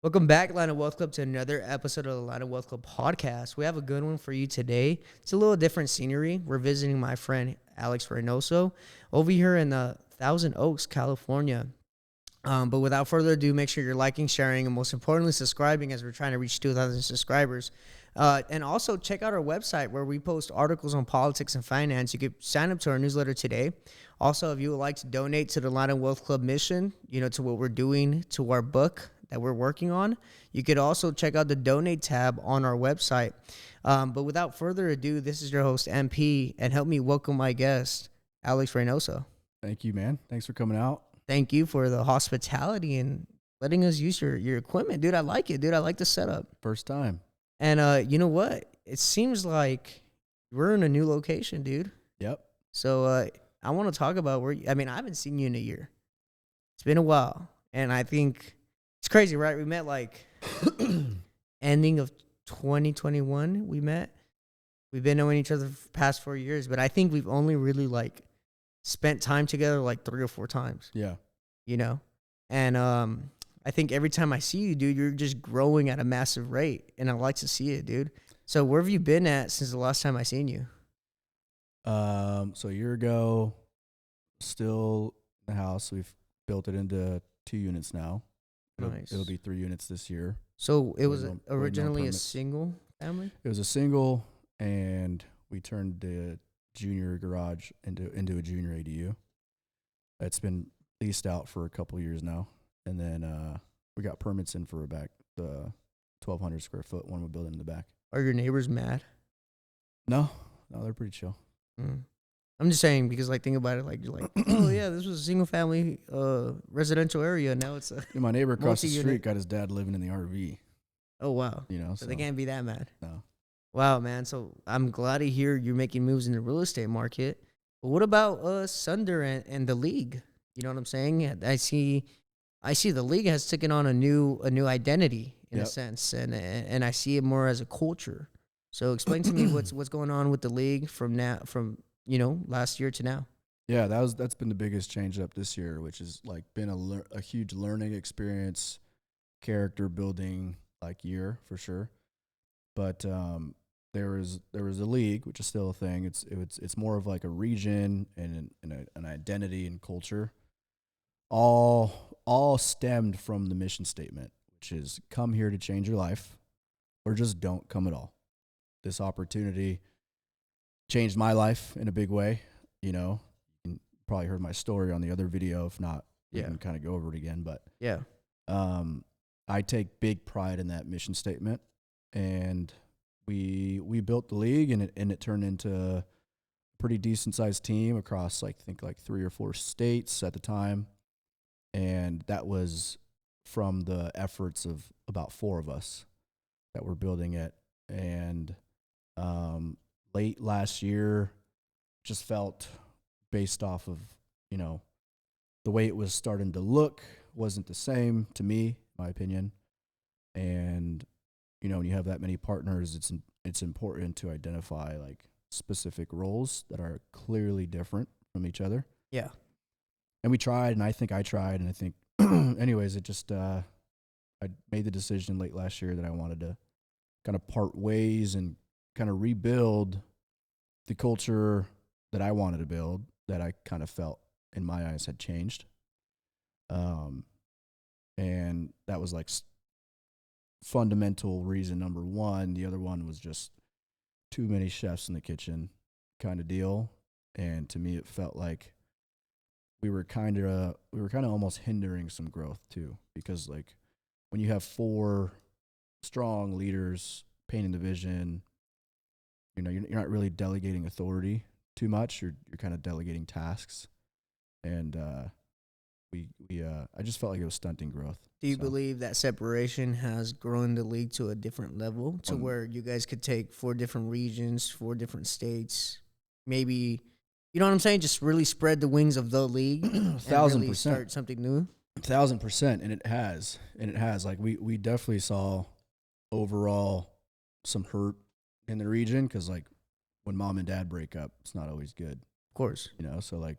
Welcome back, Latino Wealth Club, to another episode of the Latino Wealth Club podcast. We have a good one for you today. It's a little different scenery. We're visiting my friend Alex Reynoso over here in Thousand Oaks, California. But without further ado, make sure you're liking, sharing, and most importantly, subscribing as we're trying to reach 2,000 subscribers. And also check out our website where we post articles on politics and finance. You could sign up to our newsletter today. Also, if you would like to donate to the Latino Wealth Club mission, to what we're doing to our book that we're working on, you could also check out the donate tab on our website. But without further ado, this is your host, MP, and help me welcome my guest, Alex Reynoso. Thank you, man. Thanks for coming out. Thank you for the hospitality and letting us use your equipment, dude. I like it, dude. I like the setup. First time. And you know what? It seems like we're in a new location, dude. Yep. So I want to talk about I haven't seen you in a year. It's been a while. And I think it's crazy, right? We met like ending of 2021. We met. We've been knowing each other for the past 4 years, but I think we've only really spent time together like 3 or 4 times. Yeah. And I think every time I see you, dude, you're just growing at a massive rate, and I like to see it, dude. So where have you been at since the last time I seen you? So a year ago, still in the house. We've built it into 2 units now. Nice. It'll be 3 units this year. So it was Waiting originally on a permits. single family? It was a single, and we turned the junior garage into a junior ADU. It's been leased out for a couple years now. And then we got permits in for the 1,200 square foot one we're building in the back. Are your neighbors mad? No, they're pretty chill. I'm just saying because think about it, you're like, oh yeah, this was a single family residential area. Now it's a My neighbor across the multi-unit. street got his dad living in the RV. Oh wow. So They can't be that mad. No. Wow, man. So I'm glad to hear you're making moves in the real estate market. But what about Sunder and the league? You know what I'm saying? I see the league has taken on a new identity in a sense, and I see it more as a culture. So explain to me what's going on with the league from last year to now. Yeah, that's been the biggest change up this year, which has been a huge learning experience, character building year for sure. But there was a league, which is still a thing. It's more of a region and an identity and culture. All stemmed from the mission statement, which is come here to change your life, or just don't come at all. This opportunity changed my life in a big way. You probably heard my story on the other video. If not, we can kind of go over it again. But Yeah. I take big pride in that mission statement, and we built the league, and it turned into a pretty decent sized team across I think 3 or 4 states at the time, and that was from the efforts of about 4 of us that were building it. And late last year, just felt based off of the way it was starting to look wasn't the same to me, my opinion. And when you have that many partners, it's important to identify specific roles that are clearly different from each other. Yeah. And we tried, and I think anyways, it just I made the decision late last year that I wanted to kind of part ways and kind of rebuild the culture that I wanted to build, that I kind of felt in my eyes had changed. And that was fundamental reason number 1. The other one was just too many chefs in the kitchen kind of deal. And to me, it felt like we were kind of almost hindering some growth too, because when you have 4 strong leaders painting the vision, you're not really delegating authority too much. You're kind of delegating tasks, and I just felt like it was stunting growth. Do you believe that separation has grown the league to a different level, to where you guys could take 4 different regions, 4 different states, maybe, you know what I'm saying? Just really spread the wings of the league. 1,000%. Really start something new. 1,000%, and it has. We definitely saw overall some hurt in the region, because when mom and dad break up, it's not always good. Of course. So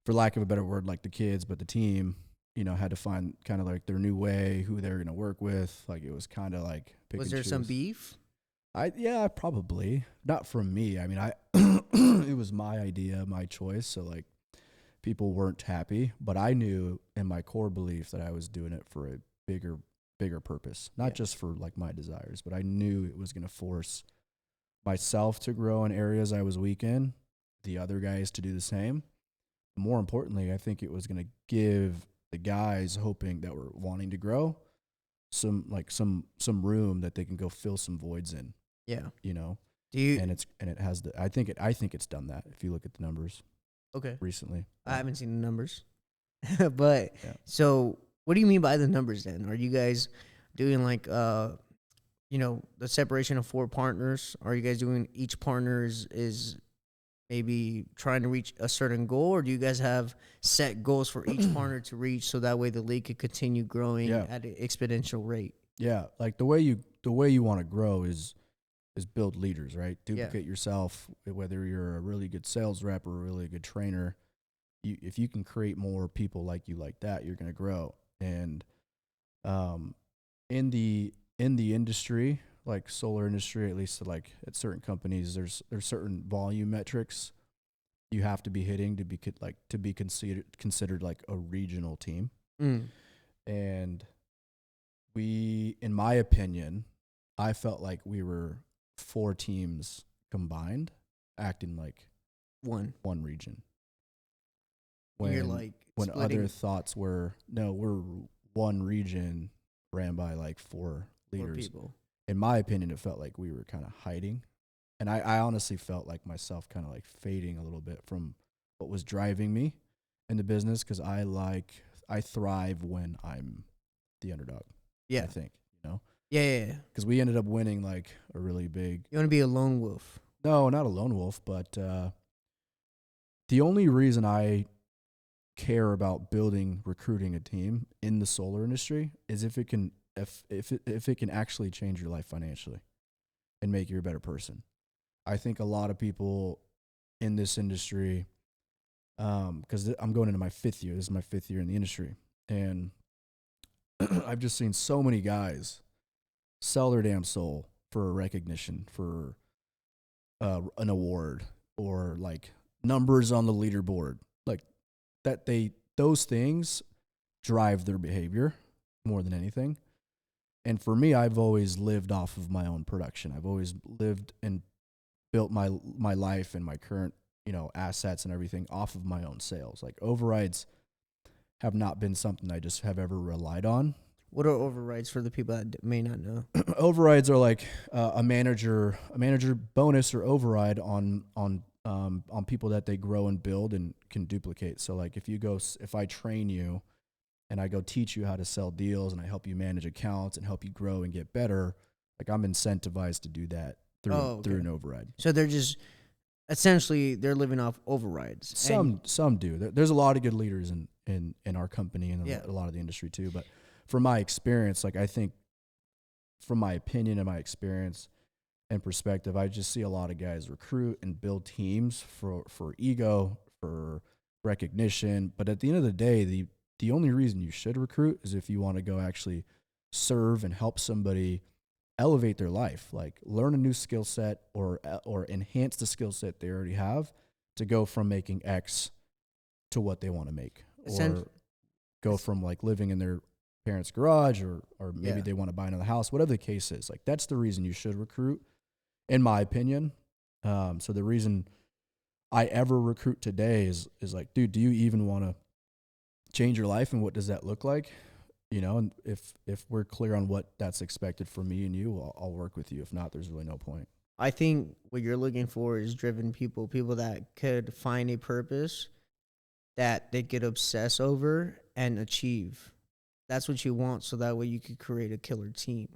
for lack of a better word, the kids, but the team, had to find kind of like their new way, who they're going to work with. Like it was kind of like pick Was and there some choose. beef? Yeah, probably not from me. I mean, it was my idea, my choice. So like people weren't happy, but I knew in my core belief that I was doing it for a bigger purpose, not just for like my desires, but I knew it was going to force myself to grow in areas I was weak in, the other guys to do the same. More importantly, I think it was going to give the guys hoping that were wanting to grow some room that they can go fill some voids in, Yeah. you know. Do you? And it has the I think it's done that if you look at the numbers Okay. recently. I haven't seen the numbers, but Yeah. so what do you mean by the numbers then? Are you guys doing like the separation of 4 partners? Are you guys doing each partner is maybe trying to reach a certain goal, or do you guys have set goals for each partner to reach so that way the league could continue growing Yeah. at an exponential rate? Yeah, like the way you want to grow is build leaders, right? Duplicate yourself, whether you're a really good sales rep or a really good trainer. If you can create more people like you like that, you're going to grow. And in the industry, like solar industry, at least like at certain companies, there's certain volume metrics you have to be hitting to be considered like a regional team. Mm. And in my opinion, I felt like we were 4 teams combined acting like One. one region. And you're like When splitting. other thoughts were, no, we're one region ran by like 4 Four leaders. people. In my opinion, it felt like we were kind of hiding. And I honestly felt like myself kind of like fading a little bit from what was driving me in the business, because I thrive when I'm the underdog. Yeah. I think, Yeah. because we ended up winning like a really big. You want to be a lone wolf. No, not a lone wolf, but the only reason I care about recruiting a team in the solar industry is if it can actually change your life financially and make you a better person. I think a lot of people in this industry, because I'm going into my 5th year. This is my 5th year in the industry, and I've just seen so many guys sell their damn soul for a recognition, for an award, or like numbers on the leaderboard, like that. Those things drive their behavior more than anything. And for me, I've always lived off of my own production. I've always lived and built my life and my current assets and everything off of my own sales. Like overrides have not been something I just have ever relied on. What are overrides for the people that may not know? Overrides are like a manager bonus or override on people that they grow and build and can duplicate. So like if I train you and I go teach you how to sell deals and I help you manage accounts and help you grow and get better, like I'm incentivized to do that through an override. So they're just essentially they're living off overrides. Some do. There's a lot of good leaders in our company and a lot of the industry too. But from my experience, like I think, from my opinion and my experience and perspective, I just see a lot of guys recruit and build teams for ego, for recognition. But at the end of the day, the only reason you should recruit is if you want to go actually serve and help somebody elevate their life, like learn a new skill set or enhance the skill set they already have to go from making X to what they want to make, or go from like living in their parents' garage or maybe they want to buy another house, whatever the case is. Like that's the reason you should recruit, in my opinion. So the reason I ever recruit today is like, dude, do you even want to change your life, and what does that look like? And if we're clear on what that's expected from me and you, I'll work with you. If not, there's really no point. I think what you're looking for is driven people that could find a purpose that they could obsess over and achieve. That's what you want, so that way you could create a killer team.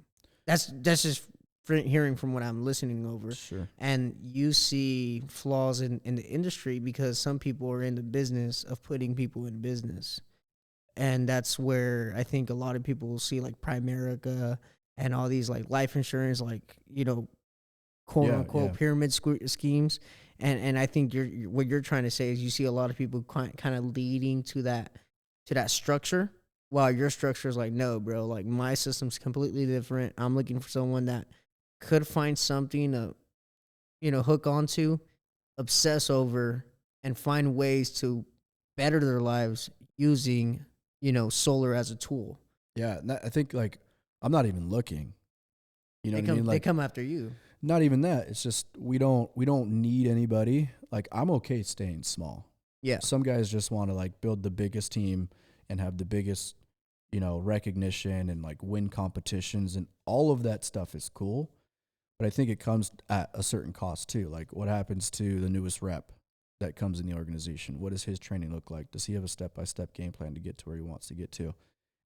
That's just hearing from what I'm listening over. Sure. And you see flaws in the industry because some people are in the business of putting people in business. And that's where I think a lot of people will see like Primerica and all these like life insurance, like, quote unquote pyramid schemes. And I think what you're trying to say is you see a lot of people kind of leading to that structure. while your structure is like, no, bro, like my system's completely different. I'm looking for someone that could find something to, hook onto, obsess over, and find ways to better their lives using, solar as a tool. Yeah, and I think like I'm not even looking. You know They what I mean? come they Like come after you. not even that. It's just we don't need anybody. Like I'm okay staying small. Yeah. Some guys just want to like build the biggest team and have the biggest, recognition and like win competitions, and all of that stuff is cool. But I think it comes at a certain cost too. Like what happens to the newest rep that comes in the organization? What does his training look like? Does he have a step-by-step game plan to get to where he wants to get to?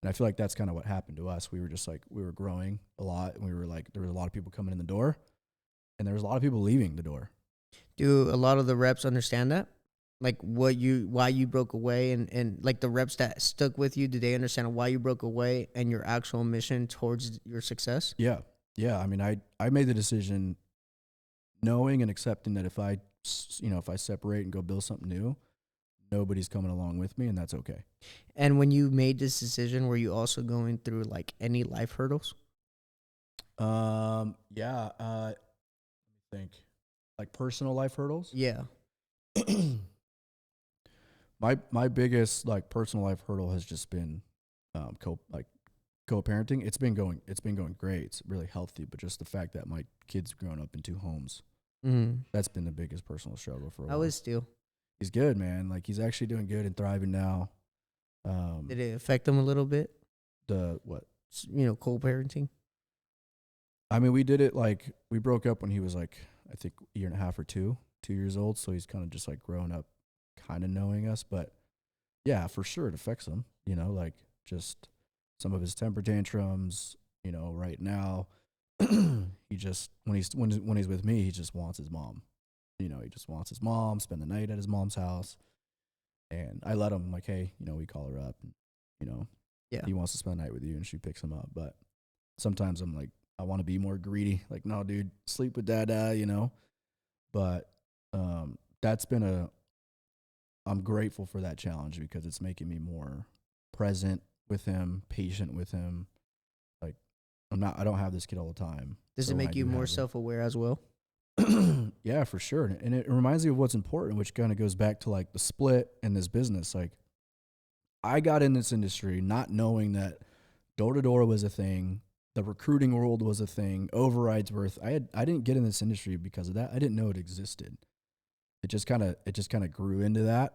And I feel like that's kind of what happened to us. We were just like, we were growing a lot, and we were like, there was a lot of people coming in the door, and there was a lot of people leaving the door. Do a lot of the reps understand that? Like why you broke away, and like the reps that stuck with you, do they understand why you broke away and your actual mission towards your success? Yeah. Yeah. I mean, I made the decision knowing and accepting that if I separate and go build something new, nobody's coming along with me, and that's okay. And when you made this decision, were you also going through like any life hurdles? Yeah. I think like personal life hurdles. Yeah. My biggest like personal life hurdle has just been co-parenting. It's been going great. It's really healthy, but just the fact that my kid's grown up in two homes, that's been the biggest personal struggle for a How while. is still? He's good, man. Like he's actually doing good and thriving now. Did it affect them a little bit? The what? Co-parenting. I mean, we did it like we broke up when he was like I think a year and a half or 2 years old. So he's kind of just like grown up, kind of knowing us. But yeah, for sure it affects him. Like just some of his temper tantrums. Right now, he just when he's with me, he just wants his mom. He just wants his mom. Spend the night at his mom's house, and I let him like, hey, we call her up, and Yeah. he wants to spend the night with you, and she picks him up. But sometimes I'm like, I want to be more greedy. Like, no, dude, sleep with dada. But that's been I'm grateful for that challenge because it's making me more present with him, patient with him. Like, I don't have this kid all the time. Does So it when I make you do more have him- self-aware as well? Yeah, for sure. And it reminds me of what's important, which kind of goes back to like the split in this business. Like, I got in this industry not knowing that door to door was a thing, the recruiting world was a thing, overrides worth. I didn't get in this industry because of that. I didn't know it existed. It just kind of grew into that.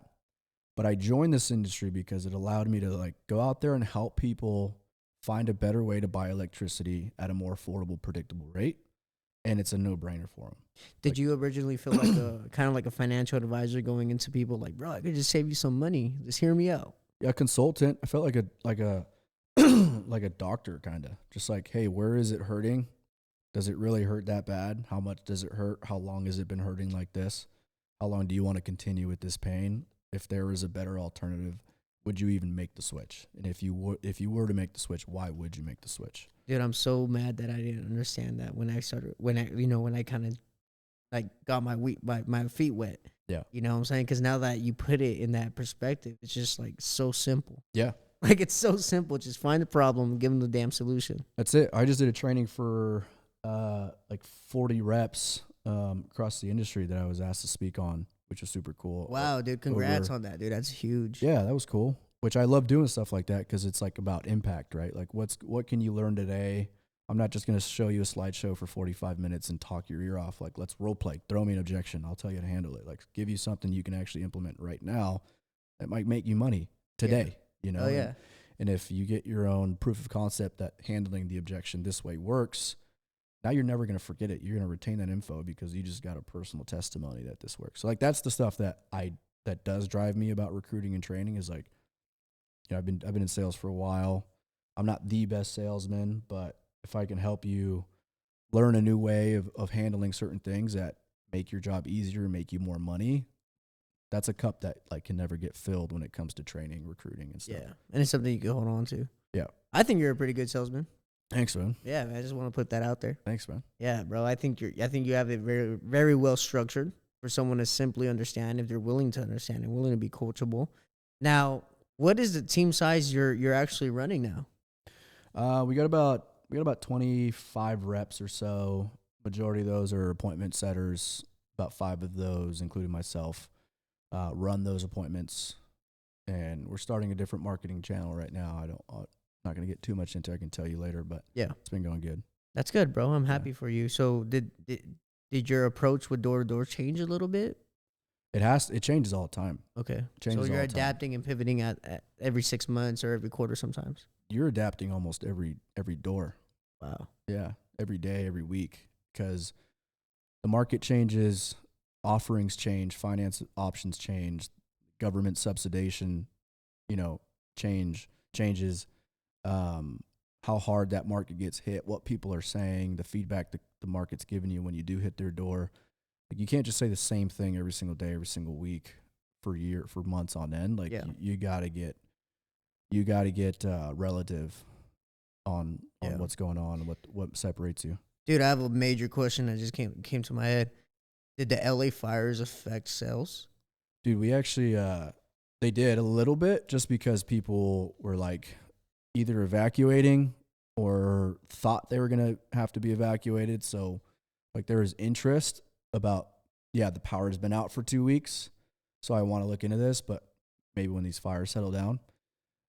But I joined this industry because it allowed me to like go out there and help people find a better way to buy electricity at a more affordable, predictable rate, and it's a no-brainer for them. Did you originally feel like a kind of like a financial advisor going into people like, bro, I could just save you some money. Just hear me out. Yeah, consultant. I felt like a like a doctor kind of. Just like, hey, where is it hurting? Does it really hurt that bad? How much does it hurt? How long has it been hurting like this? How long do you want to continue with this pain? If there is a better alternative, would you even make the switch? And if you were to make the switch, why would you make the switch? Dude, I'm so mad that I didn't understand that when I kind of like got my feet wet. Yeah. You know what I'm saying? Because now that you put it in that perspective, it's just like so simple. Yeah. Like it's so simple. Just find the problem, give them the damn solution. That's it. I just did a training for like 40 reps across the industry that I was asked to speak on, which was super cool. Wow, dude, congrats on that, dude. That's huge. Yeah, that was cool. Which I love doing stuff like that because it's like about impact, right? Like what can you learn today? I'm not just going to show you a slideshow for 45 minutes and talk your ear off. Like, let's role play. Throw me an objection. I'll tell you how to handle it. Like, give you something you can actually implement right now that might make you money today. Oh yeah. And if you get your own proof of concept that handling the objection this way works, now you're never going to forget it. You're going to retain that info because you just got a personal testimony that this works. So like that's the stuff that does drive me about recruiting and training is like, I've been in sales for a while. I'm not the best salesman, but if I can help you learn a new way of handling certain things that make your job easier, make you more money, that's a cup that like can never get filled when it comes to training, recruiting, and stuff. Yeah, and it's something you can hold on to. Yeah. I think you're a pretty good salesman. Thanks, man. Yeah, man, I just want to put that out there. Thanks, man. Yeah, bro. I think you have it very, very well structured for someone to simply understand if they're willing to understand and willing to be coachable. Now, What is the team size you're actually running now? We got about 25 reps or so. Majority of those are appointment setters. About 5 of those, including myself, run those appointments. And we're starting a different marketing channel right now. I'm not going to get too much into it. I can tell you later, but Yeah, it's been going good. that's good, bro. I'm Yeah. happy for you. So did your approach with door to door change a little bit? It changes all the time. Okay, Changes so you're all the time. adapting and pivoting at every 6 months or every quarter sometimes. You're adapting almost every door. Wow. Yeah, every day, every week, because the market changes, offerings change, finance options change, government subsidization, changes. How hard that market gets hit, what people are saying, the feedback the market's giving you when you do hit their door. Like, you can't just say the same thing every single day, every single week for months on end. Like, Yeah. you gotta get relative on Yeah. what's going on and what separates you. Dude, I have a major question that just came to my head. Did the LA fires affect sales? Dude, we actually they did a little bit, just because people were like either evacuating or thought they were going to have to be evacuated. So like, there was interest about, the power has been out for 2 weeks, so I want to look into this, but maybe when these fires settle down.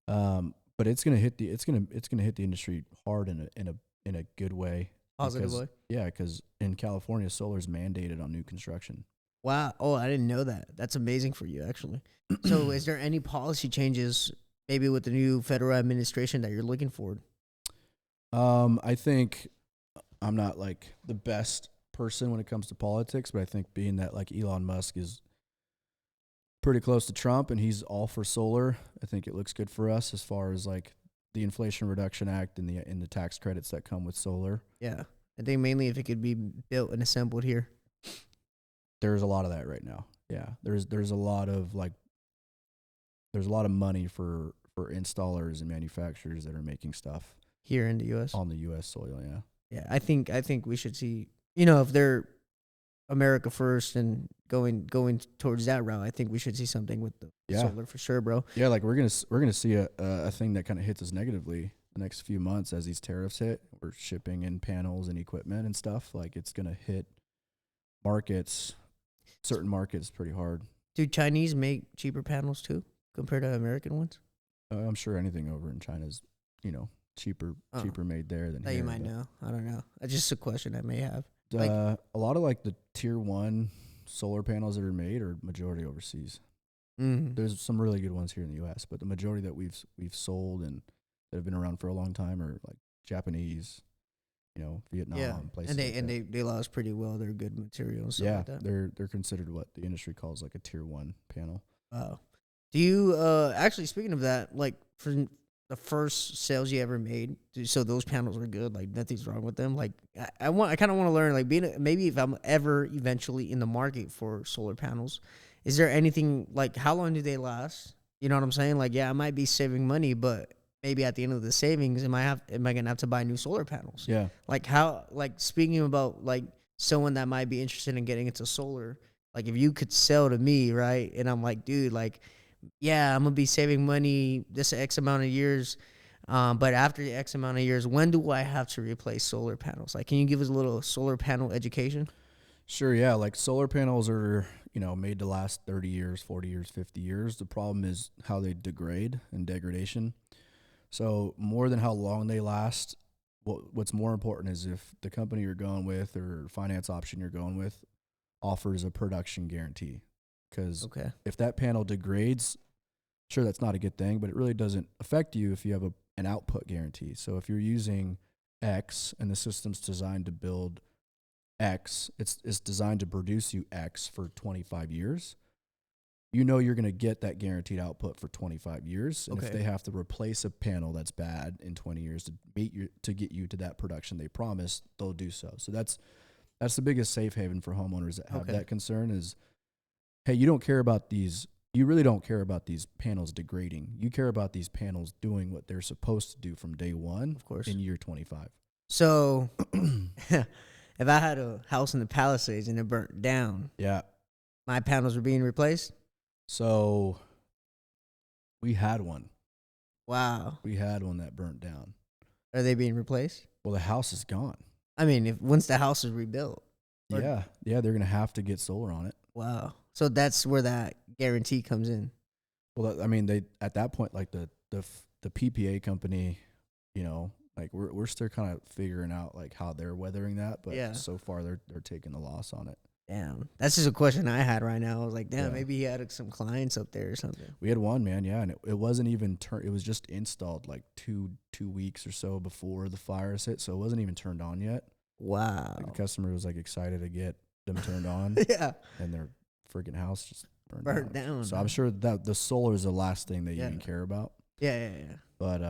But it's going to hit the industry hard in a good way. Positive way. Yeah, because in California, solar is mandated on new construction. Wow. Oh, I didn't know that. That's amazing for you, actually. So, is there any policy changes, maybe with the new federal administration, that you're looking forward? I think I'm not like the best person when it comes to politics, but I think being that like Elon Musk is pretty close to Trump and he's all for solar, I think it looks good for us as far as like the Inflation Reduction Act and the tax credits that come with solar. Yeah. I think mainly if it could be built and assembled here. There's a lot of that right now. Yeah, there's a lot of money for installers and manufacturers that are making stuff Here in the U.S. on the U.S. soil. Yeah. Yeah, I think we should see, if they're America first and going towards that route, I think we should see something with the solar for sure, bro. Yeah, like we're gonna see a thing that kind of hits us negatively the next few months as these tariffs hit. We're shipping in panels and equipment and stuff. Like, it's gonna hit certain markets pretty hard. Do Chinese make cheaper panels too compared to American ones? I'm sure anything over in China's, cheaper made there than That here. you might know. I don't know. That's just a question I may have. A lot of like the tier 1 solar panels that are made are majority overseas. There's some really good ones here in the U.S., but the majority that we've sold and that have been around for a long time are like Japanese, Vietnam, places. And they last pretty well. They're good material and stuff like that. they're considered what the industry calls like a tier 1 panel. Wow. Do you actually, speaking of that, like for the first sales you ever made, so those panels are good, like nothing's wrong with them. Like I kind of want to learn, like maybe if I'm ever eventually in the market for solar panels, is there anything, like how long do they last? You know what I'm saying? Like, yeah, I might be saving money, but maybe at the end of the savings, am I gonna have to buy new solar panels? Yeah. Like speaking about like someone that might be interested in getting into solar, like if you could sell to me, right? And I'm like, dude, like, yeah, I'm gonna be saving money this X amount of years, but after the X amount of years, when do I have to replace solar panels? Like, can you give us a little solar panel education? Sure, yeah. Like, solar panels are, made to last 30 years, 40 years, 50 years. The problem is how they degrade and degradation. So more than how long they last, what's more important is if the company you're going with or finance option you're going with offers a production guarantee. Because if that panel degrades, sure, that's not a good thing, but it really doesn't affect you if you have an output guarantee. So if you're using X and the system's designed to build X, it's designed to produce you X for 25 years, you're going to get that guaranteed output for 25 years. And if they have to replace a panel that's bad in 20 years to get you to that production they promised, they'll do so. So that's the biggest safe haven for homeowners that have that concern is, hey, you really don't care about these panels degrading. You care about these panels doing what they're supposed to do from day one, of course, in year 25. So if I had a house in the Palisades and it burnt down, yeah, my panels were being replaced? So We had one. Wow. We had one that burnt down. Are they being replaced? Well, the house is gone. I mean, if once the house is rebuilt. Or, Yeah, they're gonna have to get solar on it. wow. So that's where that guarantee comes in. Well, I mean, they at that point, like the PPA company, you know, like we're still kind of figuring out like how they're weathering that, but Yeah. so far they're taking the loss on it. Damn. That's just a question I had right now. I was like, damn, Yeah. maybe he had some clients up there or something. We had one, man, yeah, and it wasn't even it was just installed like two weeks or so before the fires hit, so it wasn't even turned on yet. Wow. Like the customer was like excited to get them turned on, Yeah. and their freaking house just Burnt down. So I'm sure that the solar is the last thing that you Yeah. even care about. Yeah. But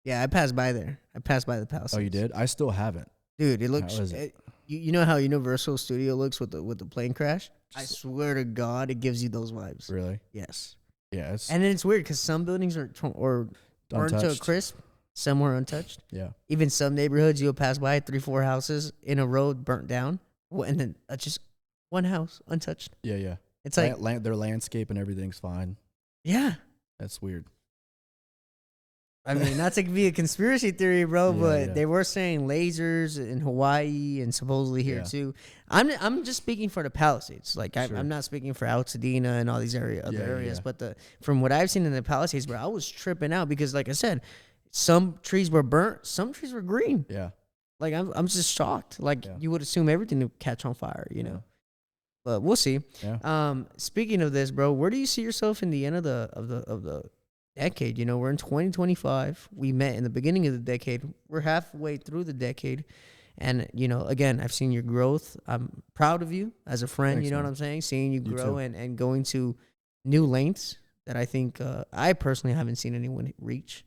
Yeah, I passed by there. I passed by the Palisades. oh, you did? I still haven't. Dude, it looks. How is it? You know how Universal Studio looks with the plane crash? I swear to God, it gives you those vibes. Really? Yes. Yeah, it's And then it's weird because some buildings are burnt to a untouched. crisp, some are untouched. Yeah. Even some neighborhoods you'll pass by 3-4 houses in a road burnt down, and then just one house untouched. Yeah. It's like Their landscape and everything's fine. yeah. That's weird. I mean, not to be a conspiracy theory, bro, Yeah, but yeah. they were saying lasers in Hawaii and supposedly here Yeah. too. I'm just speaking for the Palisades. Like Sure. I'm not speaking for Altadena and all these other Yeah, areas. yeah. But from what I've seen in the Palisades, bro, I was tripping out because, like I said, some trees were burnt, some trees were green. Yeah. Like I'm just shocked. Like Yeah. you would assume everything would catch on fire, you know. But we'll see. Yeah. Speaking of this, bro, where do you see yourself in the end of the decade? You know, we're in 2025. We met in the beginning of the decade. We're halfway through the decade. And, you know, again, I've seen your growth. I'm proud of you as a friend. Thanks, you know man. what I'm saying? Seeing you You grow too. and going to new lengths that I think I personally haven't seen anyone reach.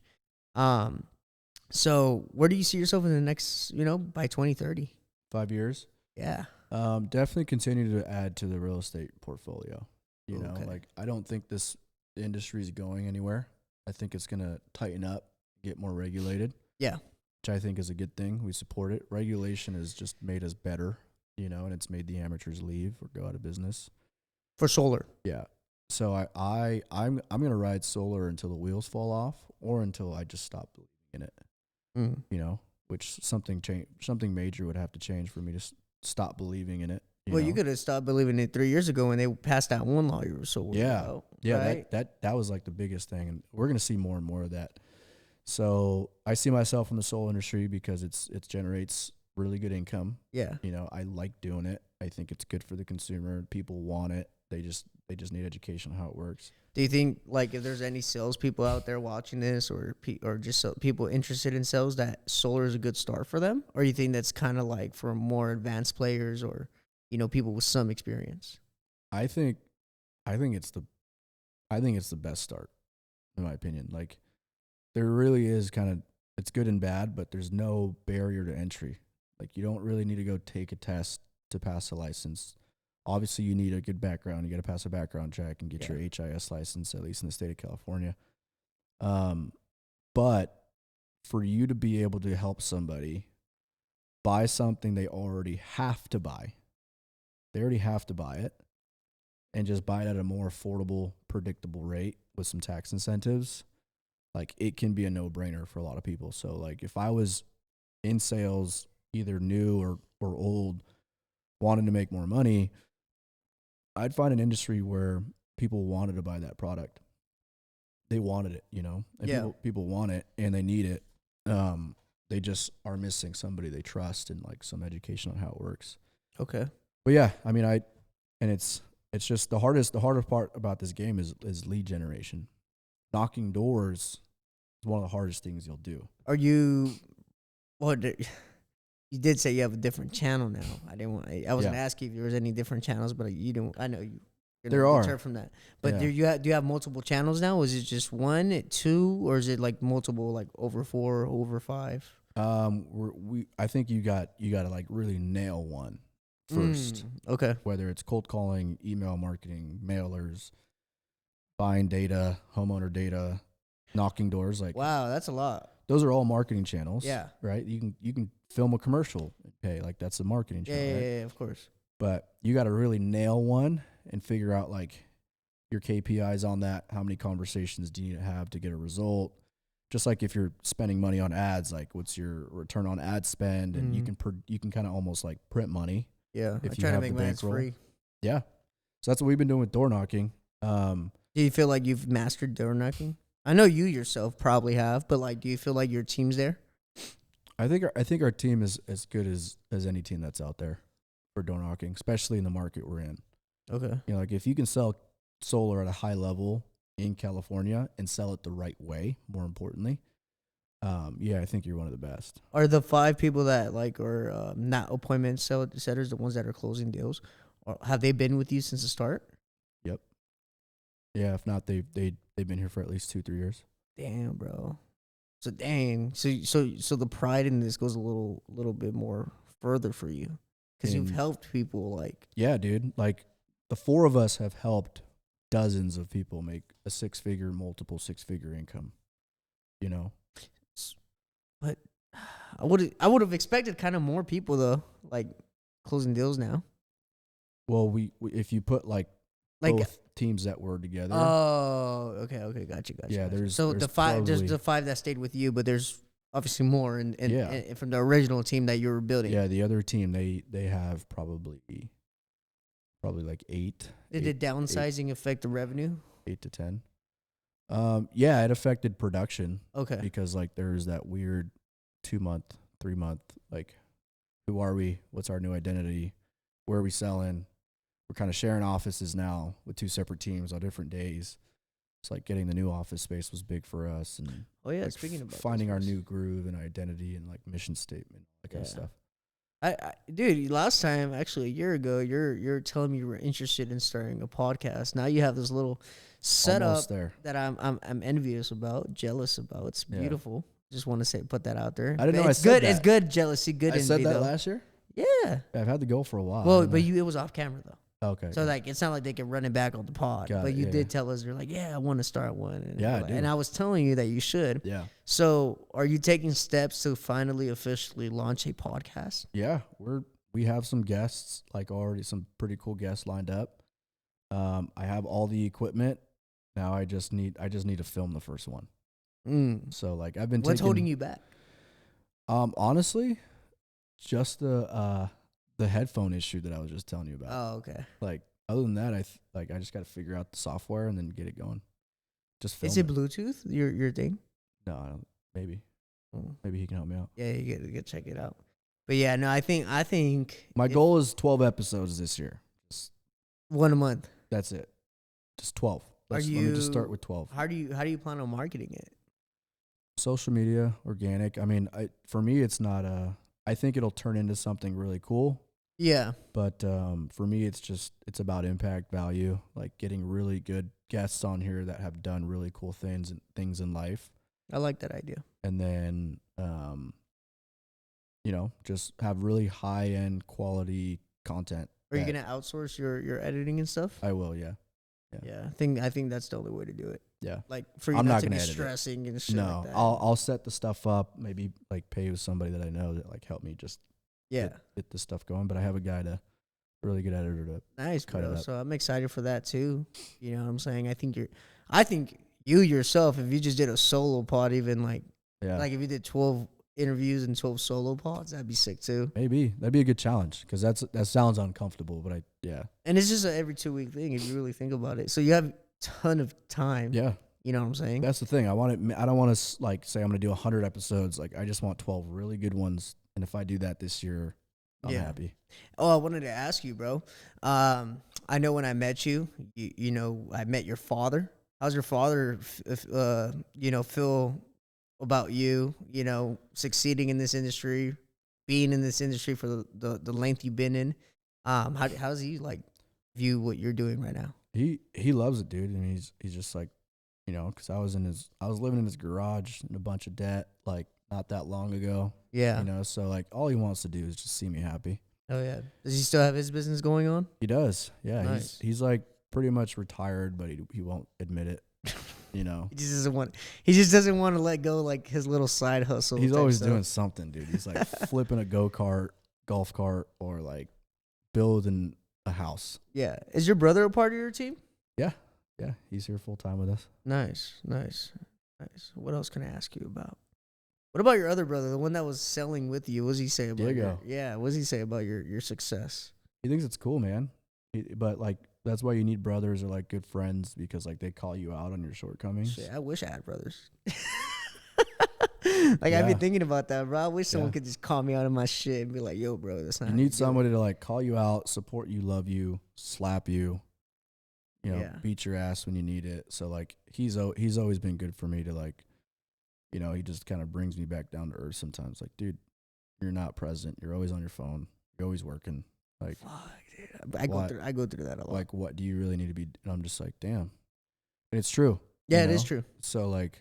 So where do you see yourself in the next, you know, by 2030? 5 years. Yeah. Definitely continue to add to the real estate portfolio. You know, Okay. like I don't think this industry is going anywhere. I think it's gonna tighten up, get more regulated. Yeah. Which I think is a good thing. We support it. Regulation has just made us better, you know, and it's made the amateurs leave or go out of business. For solar. Yeah. So I'm gonna ride solar until the wheels fall off, or until I just stop believing in it. You know, which something major would have to change for me to stop believing in it. Well, know? you could have stopped believing it 3 years ago when they passed that one law you were so worried about. Yeah, right? that was like the biggest thing, and we're gonna see more and more of that. So I see myself in the solar industry because it generates really good income. Yeah. You know, I like doing it. I think it's good for the consumer. People want it. They just need education on how it works. Do you think, like, if there's any salespeople out there watching this, or just people interested in sales, that solar is a good start for them, or you think that's kind of like for more advanced players, or you know, people with some experience? I think it's the best start, in my opinion. Like, there really is it's good and bad, but there's no barrier to entry. Like, you don't really need to go take a test to pass a license. Obviously, you need a good background. You got to pass a background check and get your HIS license, at least in the state of California. But for you to be able to help somebody buy something they already have to buy it, and just buy it at a more affordable, predictable rate with some tax incentives, like, it can be a no-brainer for a lot of people. So, like, if I was in sales, either new or old, wanting to make more money, I'd find an industry where people wanted to buy that product. They wanted it, you know, and people want it and they need it. They just are missing somebody they trust and like some education on how it works. Okay. But yeah, I mean, it's just the hardest part about this game is lead generation. Knocking doors is one of the hardest things you'll do. Are you? Well, you did say you have a different channel now. I wasn't asking if there was any different channels, but you don't. I know you. There are. Deter from that. But Yeah. do you have multiple channels now? Is it just 1, 2, or is it like multiple, like over 4, over 5? I think you got to like really nail one first. Okay. Whether it's cold calling, email marketing, mailers, buying data, homeowner data, knocking doors, like, Wow, that's a lot. those are all marketing channels. Yeah. Right? You can film a commercial and pay, like, that's a marketing channel, right? Yeah, of course. But you got to really nail one and figure out your KPIs on that. How many conversations do you need to have to get a result? Just like if you're spending money on ads, like what's your return on ad spend, and you can kind of almost like print money. Yeah, if I you try to have make the my ads bankroll. free. Yeah, so that's what we've been doing with door knocking. Do you feel like you've mastered door knocking? I know you yourself probably have, but like, do you feel like your team's there? I think our team is as good as any team that's out there for door knocking, especially in the market we're in. Okay. You know, like if you can sell solar at a high level in California and sell it the right way, more importantly, yeah, I think you're one of the best. Are the 5 people that like are not appointment setters the ones that are closing deals? Or have they been with you since the start? Yep. Yeah, if not, they've been here for at least 2-3 years. Damn, bro. So dang. So the pride in this goes a little bit more further for you because you've And helped people like. yeah, dude, like the 4 of us have helped dozens of people make a multiple six-figure income. You know, But I would have expected kind of more people though, like closing deals now. well, we if you put like Like, both teams that were together, oh, okay, gotcha. yeah, Gotcha. there's So the 5, there's probably, the 5 that stayed with you, but there's obviously more, Yeah. and from the original team that you were building. yeah, the other team they have probably like 8. Did the downsizing affect the revenue? 8 to 10. Yeah, it affected production Okay. because like there's that weird 2-month, 3-month, like, who are we? What's our new identity? Where are we selling? We're kind of sharing offices now with 2 separate teams on different days. It's like getting the new office space was big for us, and Oh yeah, like speaking about finding our this. new groove and identity and like mission statement, that kind of Yeah. stuff. Dude, last time, actually a year ago, you're telling me you were interested in starting a podcast. Now you have this little setup Almost there. that I'm envious about, jealous about. It's Yeah. beautiful. Just want to put that out there. I didn't know But I it's said good. that. It's good jealousy, good I envy said that though. last year. Yeah. Yeah, I've had the goal for a while. I Well, don't but know. it was off camera though. Okay. So okay. like it's not like they can run it back on the pod. Got But it, you yeah, did yeah. tell us you're like, yeah, I want to start one. And Yeah, I you're like- do. And I was telling you that you should. Yeah. So are you taking steps to finally officially launch a podcast? Yeah, we have some guests, like already some pretty cool guests lined up. I have all the equipment. Now I just need to film the first one. So like I've been What's holding you back? Honestly, just the headphone issue that I was just telling you about. Oh, okay. Like other than that, I just got to figure out the software and then get it going. Just film Is it Bluetooth? Your thing? No, I don't, maybe Mm. maybe he can help me out. Yeah, you get check it out. But yeah, no, I think My goal is 12 episodes this year. Just, 1 a month. that's it. Just 12. Are Let me just you- start with 12. How do you plan on marketing it? Social media, organic. I mean, for me, it's not I think it'll turn into something really cool. Yeah. But for me, it's about impact, value, like getting really good guests on here that have done really cool things in life, I like that idea. and then just have really high end quality content. Are you that- gonna outsource your editing and stuff? I will, yeah. Yeah, I think that's the only way to do it. Yeah. Like for you I'm not not to be gonna edit it. stressing and shit No, like that. I'll set the stuff up. Maybe like pay with somebody that I know that like help me just yeah. get the stuff going. But I have a really good editor to. Nice, cut it bro. up. So I'm excited for that too. You know what I'm saying? I think you yourself, if you just did a solo pod, even like Yeah. if you did 12 interviews and 12 solo pods, that'd be sick too. Maybe that'd be a good challenge because that sounds uncomfortable, but yeah. And it's just an every 2 week thing if you really think about it. So you have a ton of time. Yeah. You know what I'm saying? That's the thing. I don't want to like say I'm going to do 100 episodes. Like I just want 12 really good ones. And if I do that this year, I'm Yeah. happy. Oh, I wanted to ask you, bro. I know when I met you, you know, I met your father. How's your father, feel about you, succeeding in this industry, being in this industry for the length you've been in? How does he like view what you're doing right now? He loves it, dude. And he's just like, because I was living in his garage in a bunch of debt, like not that long ago. Yeah. So like all he wants to do is just see me happy. Oh yeah. Does he still have his business going on? He does. Yeah. Nice. He's like pretty much retired, but he won't admit it. He just doesn't want to let go like his little side hustle. He's type always stuff. doing something, dude. He's like flipping a golf cart, or like building a house. Yeah. Is your brother a part of your team? Yeah. Yeah, he's here full time with us. Nice. What else can I ask you about? What about your other brother, the one that was selling with you? What does he say about Diego. what does he say about your success? He thinks it's cool, man. But like that's why you need brothers or like good friends because like they call you out on your shortcomings. Shit, I wish I had brothers. Like I've been Yeah. thinking about that, bro. I wish someone Yeah. could just call me out of my shit and be like, "Yo, bro, that's not." You how need do it." somebody to like call you out, support you, love you, slap you, Yeah. beat your ass when you need it. So like he's always been good for me to like, he just kind of brings me back down to earth sometimes. Like, dude, you're not present. You're always on your phone. You're always working. Like, Fuck, dude. I go through that a lot. like what do you really need to be? And I'm just like, damn. And it's true. Yeah, it is true. So like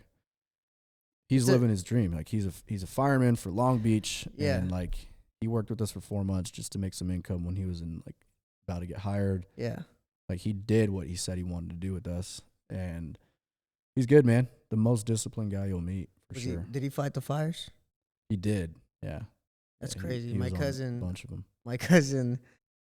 he's So- living his dream. Like he's a fireman for Long Beach. Yeah. And like he worked with us for 4 months just to make some income when he was about to get hired. Yeah. Like he did what he said he wanted to do with us. And he's good, man. The most disciplined guy you'll meet for sure. Did he fight the fires? He did. Yeah. That's Yeah, crazy. he My was on cousin, a bunch of them.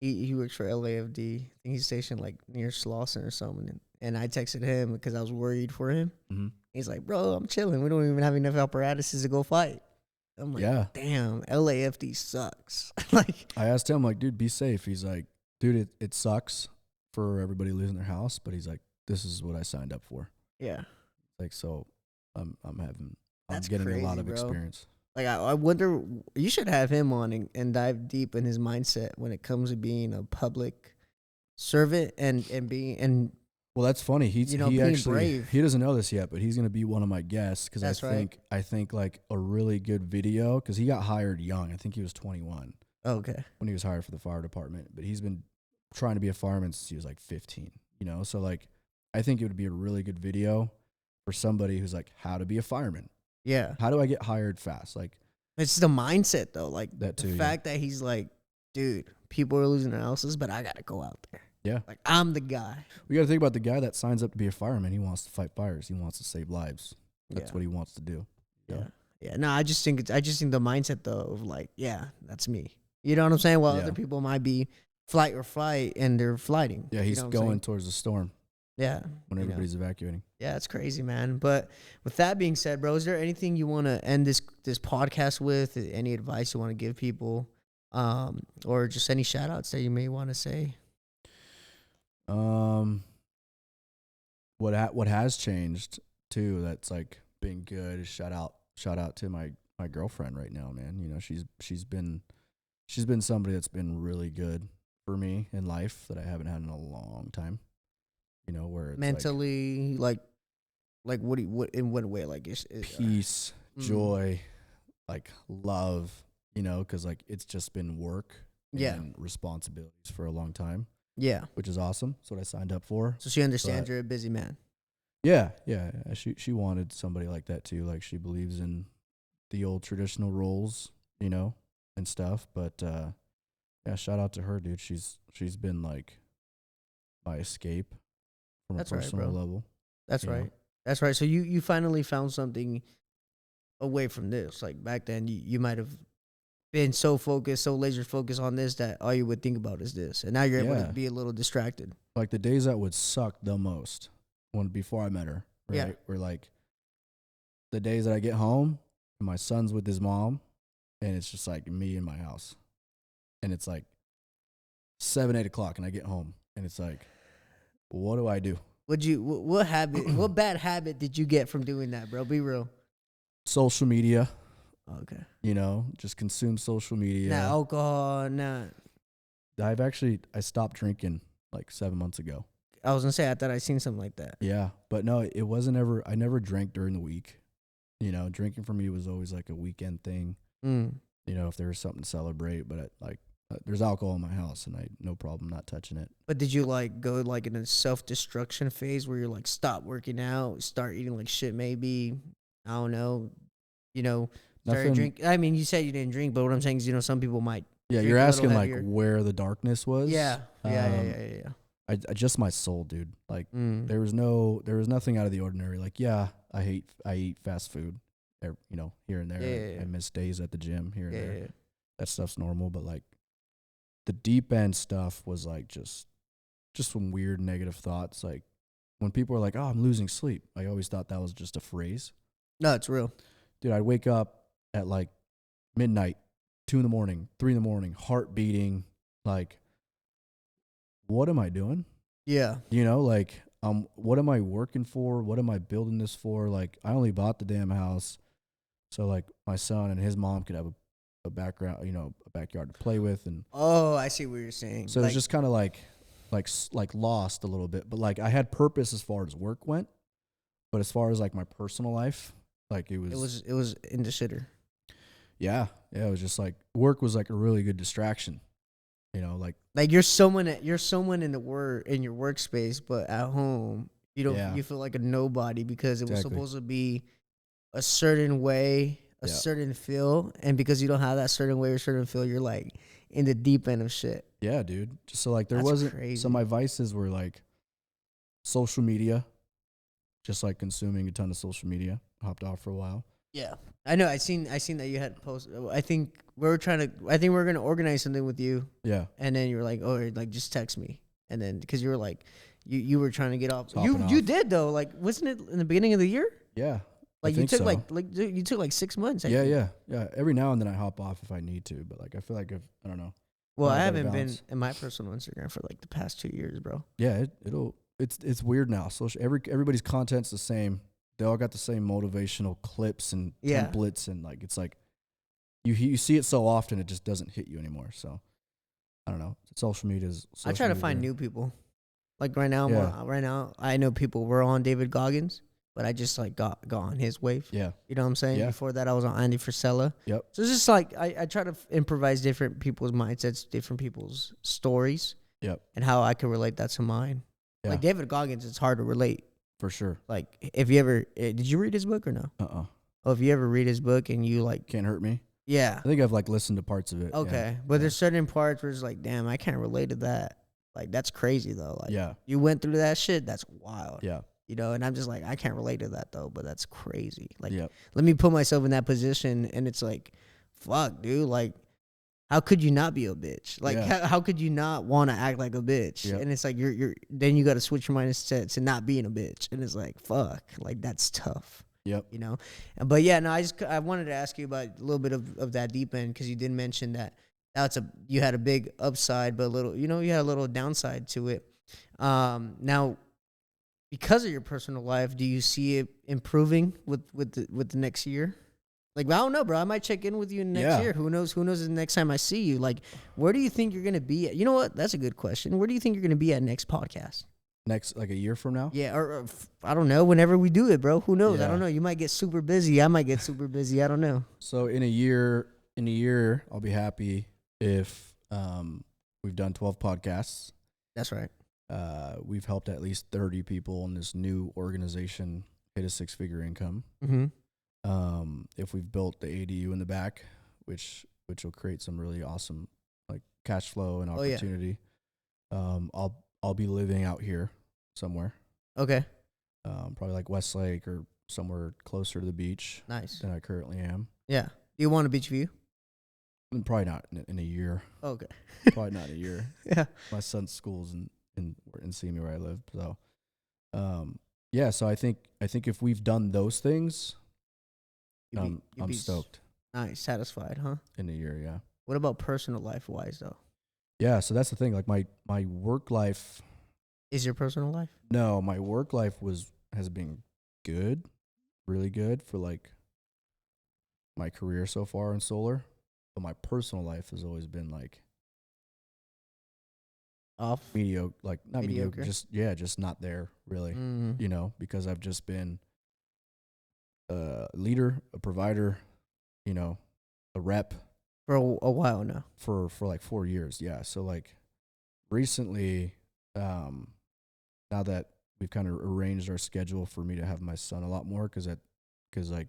he works for LAFD. I think he's stationed like near Slauson or something. And I texted him because I was worried for him. Mm-hmm. He's like, "Bro, I'm chilling. We don't even have enough apparatuses to go fight." I'm like, Yeah. "Damn, LAFD sucks." Like, I asked him, like, dude, be safe. He's like, dude, it sucks for everybody losing their house, but he's like, this is what I signed up for. yeah. Like, so I'm That's getting a lot crazy, of bro. experience. Like, I wonder, you should have him on and dive deep in his mindset when it comes to being a public servant and Well, that's funny. He being actually brave. he doesn't know this yet, but he's gonna be one of my guests because That's right. I think like a really good video because he got hired young. I think he was 21 Okay. when he was hired for the fire department, but he's been trying to be a fireman since he was like 15. So like I think it would be a really good video for somebody who's like how to be a fireman. Yeah. How do I get hired fast? Like It's the mindset though. Like that too. the Yeah. fact that he's like, dude, people are losing their houses, but I gotta go out there. Yeah. Like I'm the guy. We got to think about the guy that signs up to be a fireman. He wants to fight fires. He wants to save lives. That's Yeah. what he wants to do. Yeah. Yeah. No, I just think the mindset though of like, yeah, that's me. You know what I'm saying? While Yeah. other people might be flight or fight and they're flighting. Yeah, You he's know what I'm saying? going towards the storm Yeah. when everybody's evacuating. Yeah, it's crazy, man. But with that being said, bro, is there anything you want to end this podcast with? Any advice you want to give people? Or just any shout outs that you may want to say? What has changed too that's like been good is shout out to my girlfriend right now, man. She's been somebody that's been really good for me in life that I haven't had in a long time. Where it's Mentally, like what in what way? Like peace, joy, like love, because like it's just been work and responsibilities for a long time. Yeah. Which is awesome. That's what I signed up for. So she understands you're a busy man. Yeah. She wanted somebody like that too. Like she believes in the old traditional roles, and stuff. But yeah, shout out to her, dude. She's been like my escape from That's a right, personal bro. level. That's you know? right. That's right. So you finally found something away from this. Like back then you might have been so focused, so laser focused on this that all you would think about is this. And now you're able to be a little distracted. Like the days that would suck the most before I met her, right? Yeah. Were like the days that I get home and my son's with his mom and it's just like me in my house. And it's like 7, 8 o'clock and I get home and it's like, what do I do? What bad habit did you get from doing that, bro? Be real. Social media. Okay. Just consume social media. Nah, alcohol, nah. I stopped drinking like 7 months ago. I was gonna say I thought I seen something like that. Yeah, but no, it wasn't ever. I never drank during the week. Drinking for me was always like a weekend thing. If there was something to celebrate, but there's alcohol in my house, and I no problem not touching it. But did you like go like in a self-destruction phase where you're like stop working out, start eating like shit? Maybe I don't know. Started drink. I mean, you said you didn't drink, but what I'm saying is, some people might. Yeah, you're asking like where the darkness was. Yeah. I just my soul, dude. Like there was nothing out of the ordinary. Like I eat fast food, here and there. Yeah. I miss days at the gym here and there. Yeah. That stuff's normal, but like the deep end stuff was like just some weird negative thoughts. Like when people are like, "Oh, I'm losing sleep," I always thought that was just a phrase. No, it's real. Dude, I'd wake up at like midnight, 2 in the morning, 3 in the morning, heart beating. Like, what am I doing? Yeah. You know, like, what am I working for? What am I building this for? Like, I only bought the damn house so like my son and his mom could have a background, a backyard to play with, and Oh, I see what you're saying. so it's just kind of like lost a little bit. But like I had purpose as far as work went, but as far as like my personal life, like it was it was in the shitter. yeah, it was just like work was like a really good distraction, Like you're someone in your workspace, but at home you don't Yeah. you feel like a nobody because it was Exactly. supposed to be a certain way, a Yeah. certain feel, and because you don't have that certain way or certain feel, you're like in the deep end of shit. Yeah, dude. Just so like there That's wasn't crazy. so my vices were like social media, just like consuming a ton of social media. Hopped off for a while. Yeah, I know. I seen that you had posted. I think we were gonna organize something with you, Yeah. and then you were like, "Oh, like just text me," and then because you were like, you were trying to get off. Hopping You off. did though. Like, wasn't it in the beginning of the year? Yeah. Like I you think took so. you took like 6 months. I Yeah, think. yeah. Every now and then I hop off if I need to, but like I feel like I don't know. Well, I Find a better haven't been balance. in my personal Instagram for like the past 2 years, bro. Yeah, it's weird now. Everybody's content's the same. They all got the same motivational clips and Yeah. templates, and like it's like you see it so often it just doesn't hit you anymore. So I don't know. Social media is. I try to find new people. Like right now, Yeah. right now, I know people were on David Goggins, but I just like got on his wave. Yeah. You know what I'm saying? Yeah. Before that, I was on Andy Frisella. Yep. So it's just like I try to improvise different people's mindsets, different people's stories, Yep. and how I can relate that to mine. Yeah. Like David Goggins, it's hard to relate. For sure. Like if you ever did you read his book or no? Oh, if you ever read his book and you like, Can't hurt me. yeah, I think I've like listened to parts of it. okay, Yeah. but there's certain parts where it's like, damn, I can't relate to that. Like that's crazy though. Like Yeah. you went through that shit. That's wild. Yeah. You know, and I'm just like, I can't relate to that though, but that's crazy. Like, Yep. let me put myself in that position, and it's like, fuck, dude. Like, how could you not be a bitch? Like, Yeah. how could you not want to act like a bitch? Yep. And it's like then you got to switch your mindset to not being a bitch, and it's like, fuck, like that's tough. Yep. You know, but yeah, no, I wanted to ask you about a little bit of that deep end because you did mention that you had a big upside, but a little, you had a little downside to it. Now, because of your personal life, do you see it improving with the next year? Like, I don't know, bro. I might check in with you next year. Who knows? Who knows the next time I see you? Like, where do you think you're gonna be at? You know what? That's a good question. Where do you think you're gonna be at next podcast? Next, like a year from now. Yeah, or I don't know. Whenever we do it, bro. Who knows? I Yeah. don't know. You might get super busy. I might get super busy. I don't know. So in a year, I'll be happy if we've done 12 podcasts. That's right. We've helped at least 30 people in this new organization hit a 6-figure income. Mm-hmm. If we've built the ADU in the back, which will create some really awesome like cash flow and Oh, yeah. opportunity. I'll be living out here somewhere. Okay. Probably like Westlake or somewhere closer to the beach Nice. than I currently am. Yeah. Do you want a beach view? Probably not in a year. Okay. Probably not in a year. Yeah. My son's school's in Simi where I live. So, yeah. So I think if we've done those things, You'd I'm be stoked Nice, satisfied, huh? in a year. Yeah. What about personal life wise though? Yeah. So that's the thing. Like my work life. Is your personal life? No, my work life has been good, really good for like my career so far in solar. But my personal life has always been like Off. mediocre, like not mediocre, Mediocre? just not there really. Mm. Because I've just been a leader, a provider, a rep For a while now. for like 4 years. Yeah. So like recently, now that we've kind of arranged our schedule for me to have my son a lot more, because like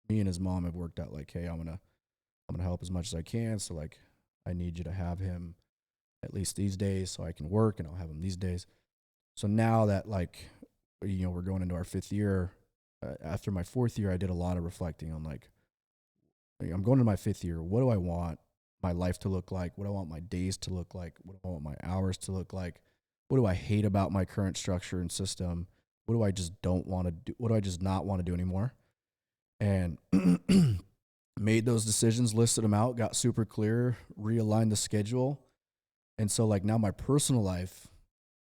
me and his mom have worked out like, hey, I'm gonna help as much as I can. So like, I need you to have him at least these days so I can work, and I'll have him these days. So now that like, we're going into our 5th year, after my 4th year, I did a lot of reflecting on like I'm going to my 5th year. What do I want my life to look like? What do I want my days to look like? What do I want my hours to look like? What do I hate about my current structure and system? what do I just don't want to do? What do I just not want to do anymore? And made those decisions, listed them out, got super clear, realigned the schedule. And so like now my personal life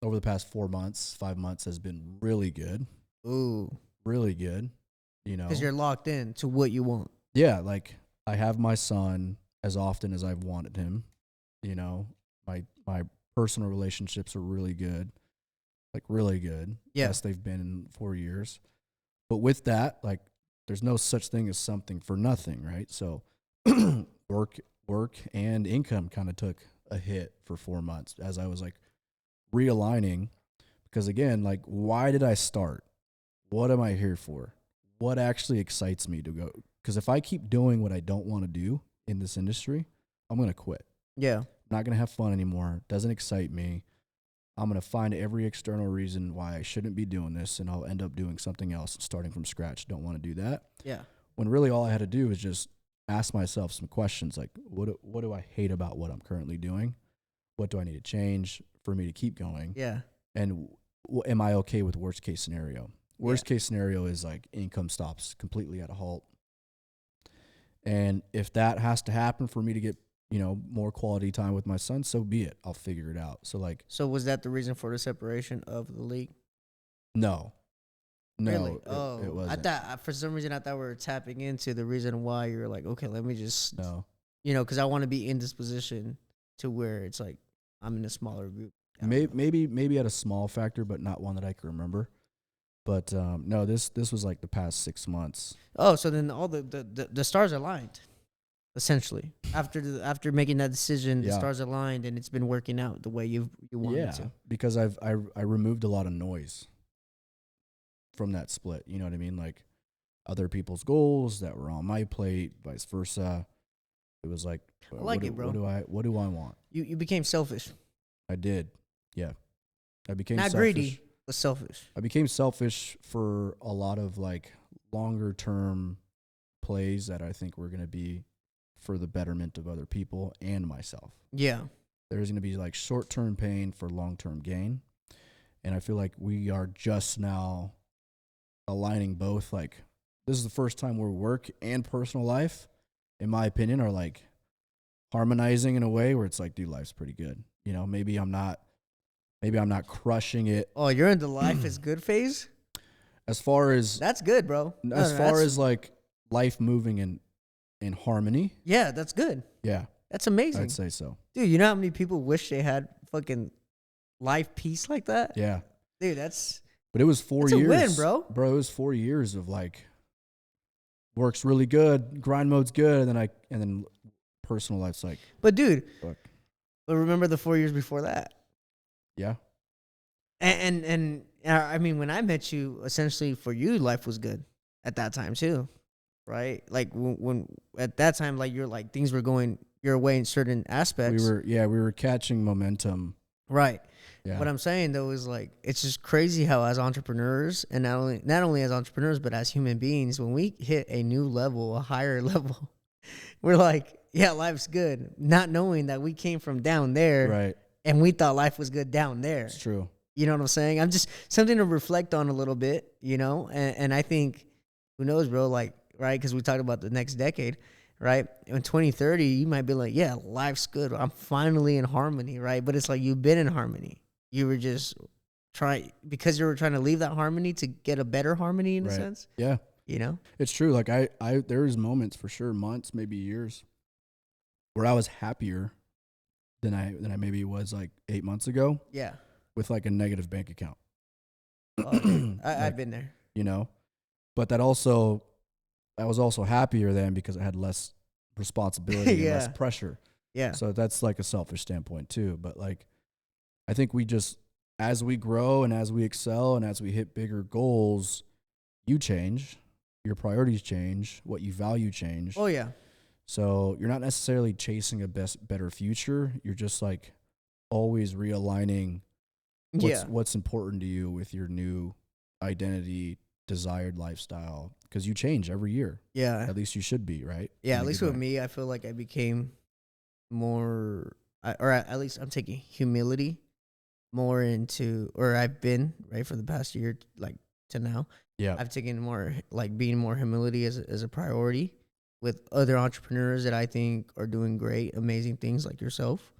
over the past 4 months, 5 months has been really good. Ooh. Really good. You know, Because you're locked in to what you want. yeah, like I have my son as often as I've wanted him. You know, my personal relationships are really good. Like really good. Yeah. Best they've been in 4 years. But with that, like there's no such thing as something for nothing, right? So work and income kind of took a hit for 4 months as I was like realigning, because again, like why did I start? What am I here for? What actually excites me to go? Because if I keep doing what I don't want to do in this industry, I'm going to quit. Yeah. I'm not going to have fun anymore. Doesn't excite me. I'm going to find every external reason why I shouldn't be doing this, and I'll end up doing something else, starting from scratch. Don't want to do that. Yeah. When really all I had to do is just ask myself some questions like, what do I hate about what I'm currently doing? What do I need to change for me to keep going? Yeah. And am I okay with worst case scenario? Worst case scenario is like income stops completely at a halt. And if that has to happen for me to get, you know, more quality time with my son, so be it. I'll figure it out. So like, So was that the reason for the separation of the league? no, Really? it I wasn't. thought for some reason I thought we were tapping into the reason why you're like, okay, let me just, No, because I want to be in this position to where it's like I'm in a smaller group. I don't know. maybe at a small factor, but not one that I can remember. But no, this was like the past 6 months. Oh, so then all the stars aligned, essentially. After making that decision, the Yeah. stars aligned, and it's been working out the way you wanted Yeah, to. because I removed a lot of noise from that split. You know what I mean? Like other people's goals that were on my plate, vice versa. It was like, I like it, bro. what do I want? You became selfish, I did. Yeah. I became not selfish. greedy, but selfish. I became selfish for a lot of like longer term plays that I think were going to be for the betterment of other people and myself. Yeah. There's going to be like short term pain for long term gain. And I feel like we are just now aligning both. Like, this is the first time where work and personal life, in my opinion, are like harmonizing in a way where it's like, dude, life's pretty good. You know, maybe I'm not crushing it. Oh, you're in the life is good phase? As far as That's good, bro. as like life moving in harmony. Yeah, that's good. Yeah, That's amazing. I'd say so. Dude, you know how many people wish they had fucking life peace like that? Yeah. Dude, that's But it was 4 That's a years. win, bro. Bro, it was 4 years of like work's really good, grind mode's good, and then personal life's like, But dude, fuck. but remember the 4 years before that. Yeah. And I mean, when I met you, essentially for you, life was good at that time too, right? Like when at that time, like you're like things were going your way in certain aspects. We were catching momentum. Right. Yeah. What I'm saying though is like it's just crazy how as entrepreneurs, and not only as entrepreneurs but as human beings, when we hit a new level, a higher level, we're like, yeah, life's good, not knowing that we came from down there, Right. and we thought life was good down there. It's true. You know what I'm saying? I'm just something to reflect on a little bit, and I think, who knows, bro, like, right? Because we talked about the next decade, right? In 2030, you might be like, yeah, life's good. I'm finally in harmony, right? But it's like you've been in harmony. You were just because you were trying to leave that harmony to get a better harmony in a sense, Yeah. you know? It's true. Like there's moments for sure, months, maybe years, where I was happier than I maybe was like 8 months ago Yeah. with like a negative bank account. Oh, dude, I've Like, been there. you know, but I was also happier then because I had less responsibility and less Yeah. pressure. Yeah. So that's like a selfish standpoint too. But like, I think we just, as we grow and as we excel and as we hit bigger goals, you change, your priorities change, what you value change. Oh, yeah. So you're not necessarily chasing a better future. You're just like always realigning what's important to you with your new identity, desired lifestyle, because you change every year. Yeah. At least you should be, right? Yeah, In at a least good with way. me, I feel like I became more, or at least I'm taking humility more into, or I've been, right, for the past year, like to now. Yeah. I've taken more like being more humility as a priority with other entrepreneurs that I think are doing great, amazing things like yourself.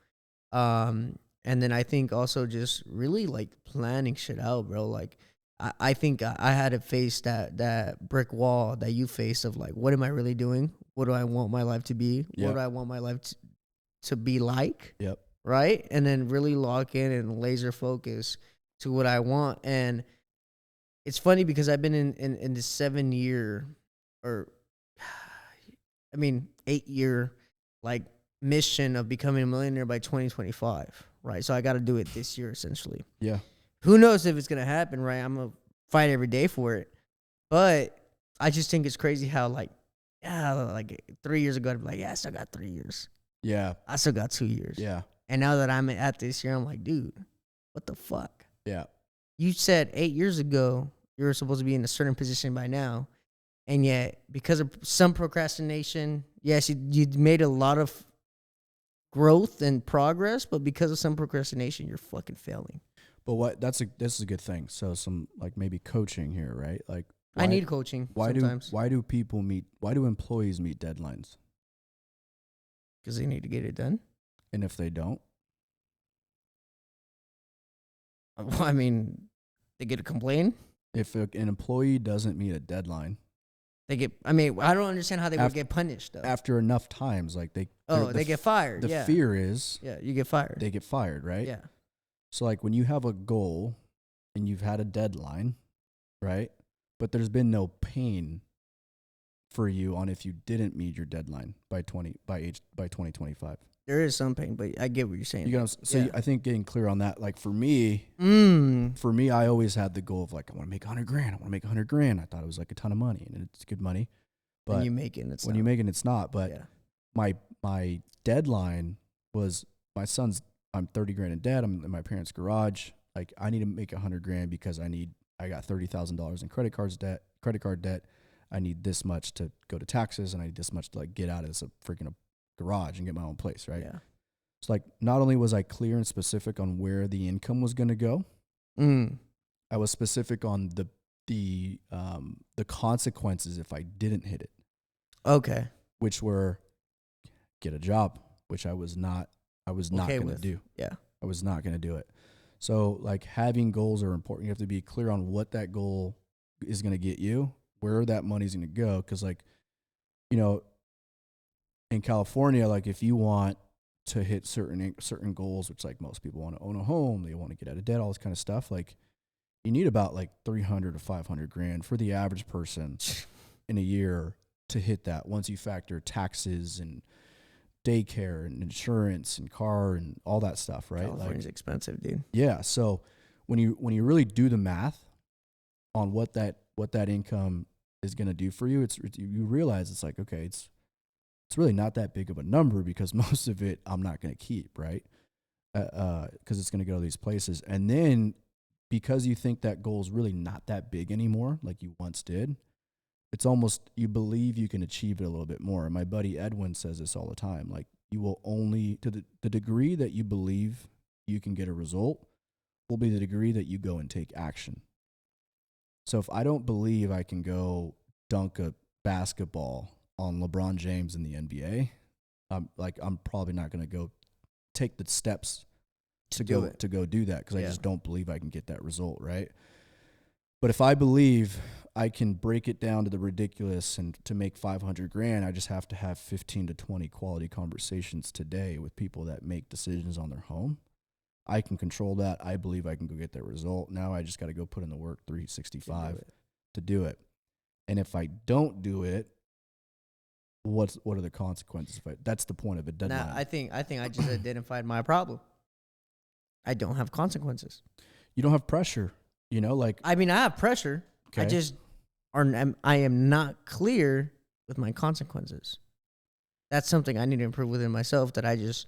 And then I think also just really like planning shit out, bro. Like I think I had to face that brick wall that you faced of like, what am I really doing? What do I want my life to be? Yep. What do I want my life to be like? Yep. Right? And then really lock in and laser focus to what I want. And it's funny because I've been in this 7 year or 8 year like mission of becoming a millionaire by 2025, right? So I got to do it this year essentially. Yeah. Who knows if it's going to happen, right? I'm going to fight every day for it. But I just think it's crazy how like 3 years ago I'd be like, yeah, I still got 3 years. Yeah. I still got 2 years. Yeah. And now that I'm at this year, I'm like, dude, what the fuck? Yeah. You said 8 years ago you were supposed to be in a certain position by now. And yet, because of some procrastination, yes, you made a lot of growth and progress, but because of some procrastination, you're fucking failing. But this is a good thing. So some like maybe coaching here, right? Like I need coaching sometimes. Why do employees meet deadlines? Because they need to get it done. And if they don't? Well, I mean, they get to complain. If an employee doesn't meet a deadline, I don't understand how they would get punished though. After enough times, like they get fired. The fear is you get fired. They get fired, right? Yeah. So like when you have a goal and you've had a deadline, right? But there's been no pain for you on if you didn't meet your deadline by 2025. There is some pain, but I get what you're saying. I think getting clear on that, like for me, I always had the goal of like, I want to make $100,000. I thought it was like a ton of money, and it's good money. But when you make it, it's not. But my deadline was my son's. I'm $30,000 in debt. I'm in my parents' garage. Like I need to make $100,000 because I got $30,000 in credit card debt. I need this much to go to taxes, and I need this much to like get out of this freaking garage and get my own place, right? Yeah. So like not only was I clear and specific on where the income was going to go, I was specific on the consequences if I didn't hit it. Okay. Which were get a job, which I was not going to do. Yeah. I was not going to do it. So like having goals are important. You have to be clear on what that goal is going to get you, where that money's going to go. Cause like, in California, like if you want to hit certain goals, which like most people want to own a home, they want to get out of debt, all this kind of stuff. Like you need about like $300,000 to $500,000 for the average person in a year to hit that. Once you factor taxes and daycare and insurance and car and all that stuff, right? California's expensive, dude. Yeah. So when you really do the math on what that income is going to do for you, you realize it's like, okay, it's really not that big of a number because most of it I'm not going to keep, right? Because it's going to go to these places. And then because you think that goal is really not that big anymore, like you once did, it's almost, you believe you can achieve it a little bit more. And my buddy Edwin says this all the time. Like you will only, to the degree that you believe you can get a result will be the degree that you go and take action. So if I don't believe I can go dunk a basketball on LeBron James in the NBA, I'm probably not going to go take the steps to go do that because I just don't believe I can get that result, right? But if I believe I can break it down to the ridiculous and to make $500,000, I just have to have 15 to 20 quality conversations today with people that make decisions on their home. I can control that. I believe I can go get that result. Now I just got to go put in the work 365 to do it. And if I don't do it, what are the consequences? That's the point of a deadline. Now, I think I just identified my problem. I don't have consequences. You don't have pressure, I have pressure. Okay. I am not clear with my consequences. That's something I need to improve within myself that I just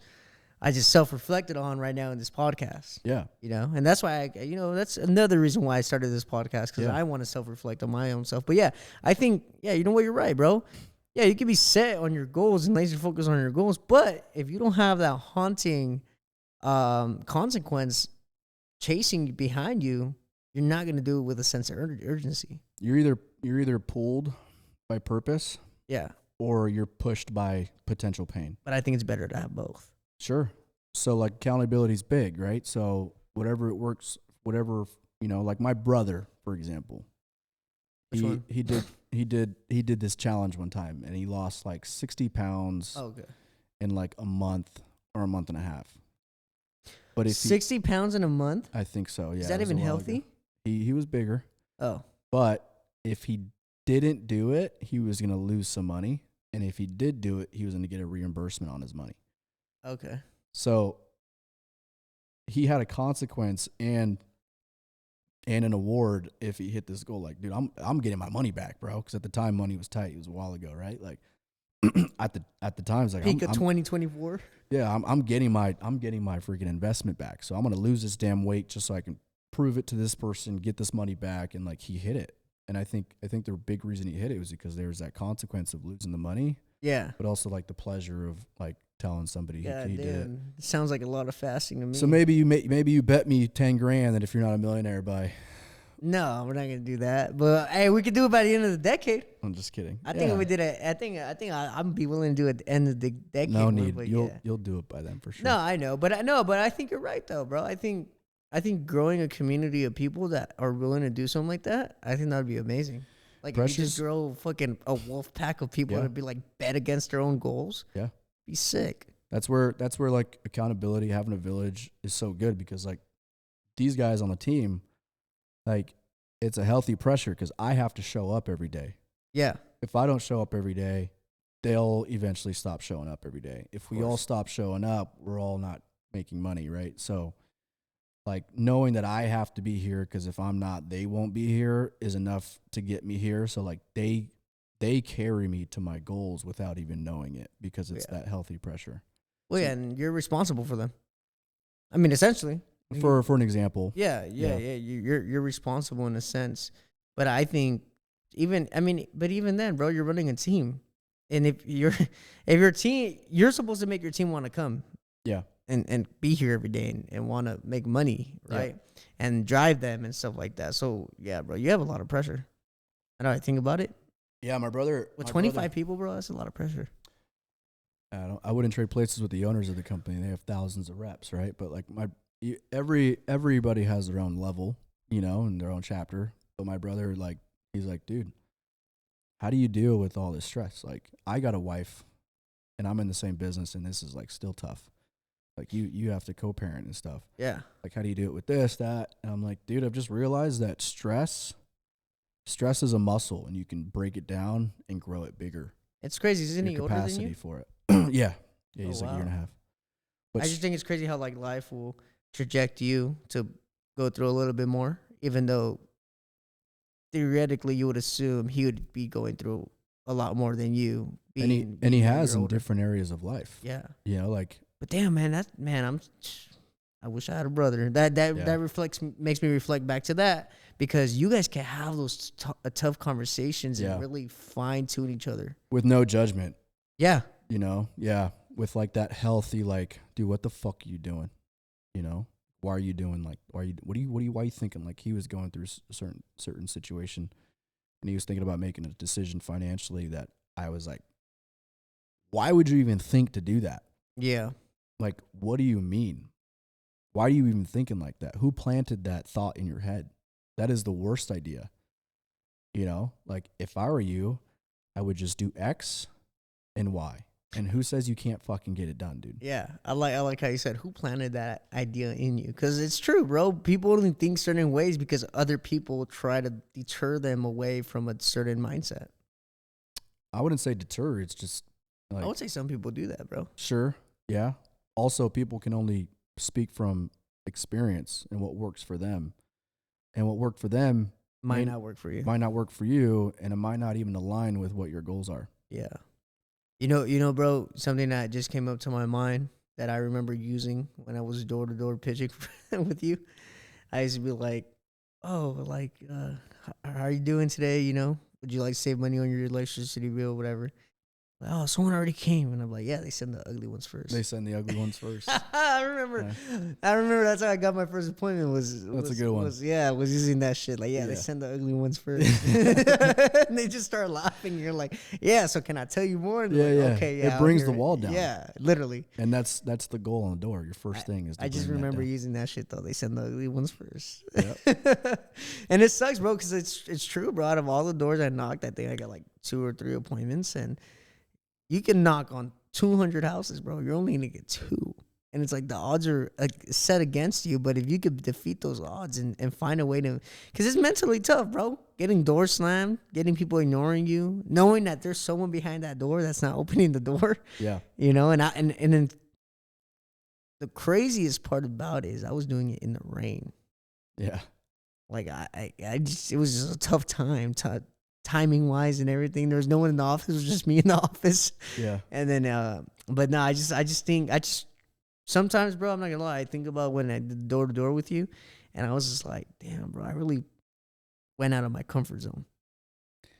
self-reflected on right now in this podcast. Yeah. And that's why that's another reason why I started this podcast, because I want to self-reflect on my own self. But I think, you know what, you're right, bro. Yeah, you can be set on your goals and laser focus on your goals, but if you don't have that haunting consequence chasing behind you, you're not gonna do it with a sense of urgency. You're either pulled by purpose Yeah, or you're pushed by potential pain. but I think it's better to have both. Sure. So like accountability is big, right? So whatever it works, whatever, like my brother, for example, Which one? he did this challenge one time and he lost like 60 pounds Oh, okay. in like a month or a month and a half. But if 60 pounds in a month? I think so, yeah. Is that it was a even while ago. healthy? He was bigger, Oh, but if he didn't do it, he was going to lose some money. And if he did do it, he was going to get a reimbursement on his money. okay. So he had a consequence and an award if he hit this goal. Like, dude, I'm getting my money back, bro. Because at the time, money was tight. It was a while ago, right? Like, at the time, it's like Peak of 2024. yeah, I'm getting my freaking investment back. So I'm gonna lose this damn weight just so I can prove it to this person, get this money back, and like he hit it. And I think the big reason he hit it was because there was that consequence of losing the money, Yeah. but also like the pleasure of like telling somebody God he did it. damn. Sounds like a lot of fasting to me. So maybe you bet me 10 grand that if you're not a millionaire by. No, we're not gonna do that. But hey, we could do it by the end of the decade. I'm just kidding. I think if we did it, I'm be willing to do it at the end of the decade. No one, need. but You'll do it by then for sure. No, I know, but I think you're right though, bro. I think growing a community of people that are willing to do something like that, I think that would be amazing. Like if you just grow fucking a wolf pack of people to be like bet against their own goals. Yeah, be sick. That's where like accountability, having a village is so good because like these guys on the team, like it's a healthy pressure because I have to show up every day. Yeah. If I don't show up every day, they'll eventually stop showing up every day. If we all stop showing up, we're all not making money, right? So like knowing that I have to be here because if I'm not, they won't be here is enough to get me here. So like they carry me to my goals without even knowing it because it's that healthy pressure. Well, yeah, and you're responsible for them. I mean, essentially. For an example. Yeah. You're responsible in a sense. But I think even then, bro, you're running a team. And if your team, you're supposed to make your team want to come. Yeah. And be here every day and want to make money, right? Yeah. And drive them and stuff like that. So, yeah, bro, you have a lot of pressure. I know I think about it. Yeah, my brother. With 25 people, bro, that's a lot of pressure. I wouldn't trade places with the owners of the company. They have thousands of reps, right? But like everybody has their own level, and their own chapter. But my brother, like, he's like, dude, how do you deal with all this stress? Like, I got a wife, and I'm in the same business, and this is like still tough. Like you have to co-parent and stuff. Yeah. Like, how do you do it with this, that? And I'm like, dude, I've just realized that stress is a muscle, and you can break it down and grow it bigger. It's crazy, isn't he older than you? For it. Yeah, he's like a year and a half. But I just think it's crazy how like life will traject you to go through a little bit more, even though theoretically you would assume he would be going through a lot more than you. And he has in different areas of life. Yeah, like. But damn, man, I wish I had a brother. That makes me reflect back to that because you guys can have those tough conversations and really fine tune each other with no judgment. Yeah. With like that healthy, like, dude, what the fuck are you doing? Why are you doing like, why are you thinking? Like he was going through a certain situation and he was thinking about making a decision financially that I was like, why would you even think to do that? Yeah. Like, what do you mean? Why are you even thinking like that? Who planted that thought in your head? That is the worst idea. Like if I were you, I would just do X and Y. And who says you can't fucking get it done, dude? Yeah, I like how you said, who planted that idea in you? Because it's true, bro. People only think certain ways because other people try to deter them away from a certain mindset. I wouldn't say deter. It's just like... I would say some people do that, bro. Sure, yeah. Also, people can only speak from experience and what works for them. And what worked for them... Might not work for you. Might not work for you, and it might not even align with what your goals are. Yeah. You know, bro, something that just came up to my mind that I remember using when I was door-to-door pitching with you. I used to be like, oh, like, how are you doing today? Would you like to save money on your electricity bill, whatever? Oh, someone already came, and I'm like, yeah, they send the ugly ones first. They send the ugly ones first. I remember. I remember that's how I got my first appointment. That's a good one. Was using that shit. Like, yeah, they Yeah. send the ugly ones first, and they just start laughing. You're like, yeah. So can I tell you more? And Yeah, like, yeah. Okay, yeah. It brings the wall down. Yeah, literally. And that's the goal on the door. Your first thing is to I just bring that remember down. using that shit though. They send the ugly ones first. Yep. And it sucks, bro, because it's true, bro. Out of all the doors I knocked, I think I got like 2 or 3 appointments, and you can knock on 200 houses, bro. You're only gonna get 2, and it's like the odds are like set against you. But if you could defeat those odds and find a way to, because it's mentally tough, bro. Getting doors slammed, getting people ignoring you, knowing that there's someone behind that door that's not opening the door. Yeah. You know, and then the craziest part about it is I was doing it in the rain. Yeah. Like I just, it was just a tough time, timing wise and everything. There was no one in the office. It was just me in the office. Yeah. And then, but no, I just think sometimes, bro, I'm not gonna lie. I think about when I did door to door with you, and I was just like, damn, bro, I really went out of my comfort zone.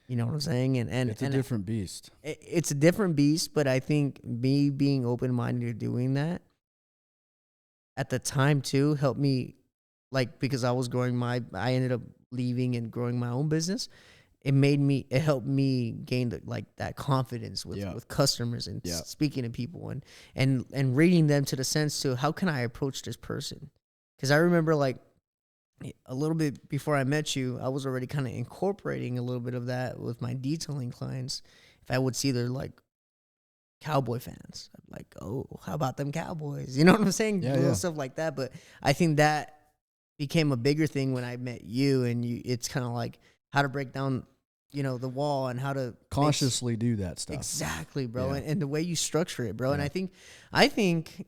You know what I'm saying? And It's a different beast. It's a different beast, but I think me being open minded to doing that at the time too helped me, like, because I was I ended up leaving and growing my own business. It helped me gain that confidence with customers and speaking to people and reading them to the sense to how can I approach this person? Because I remember like a little bit before I met you, I was already kind of incorporating a little bit of that with my detailing clients. If I would see their like cowboy fans, I'm like, oh, how about them Cowboys? You know what I'm saying? Little stuff like that. But I think that became a bigger thing when I met you, and it's kind of like how to break down, the wall and how to Consciously do that stuff. Exactly, bro. Yeah. And the way you structure it, bro. Yeah. And I think,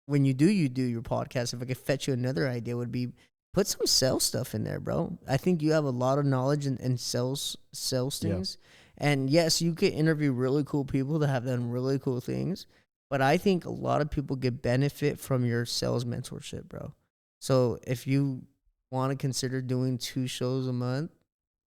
when you do your podcast, if I could fetch you another idea, would be put some sales stuff in there, bro. I think you have a lot of knowledge in sales things. Yeah. And yes, you could interview really cool people that have done really cool things, but I think a lot of people get benefit from your sales mentorship, bro. So if you want to consider doing 2 shows a month,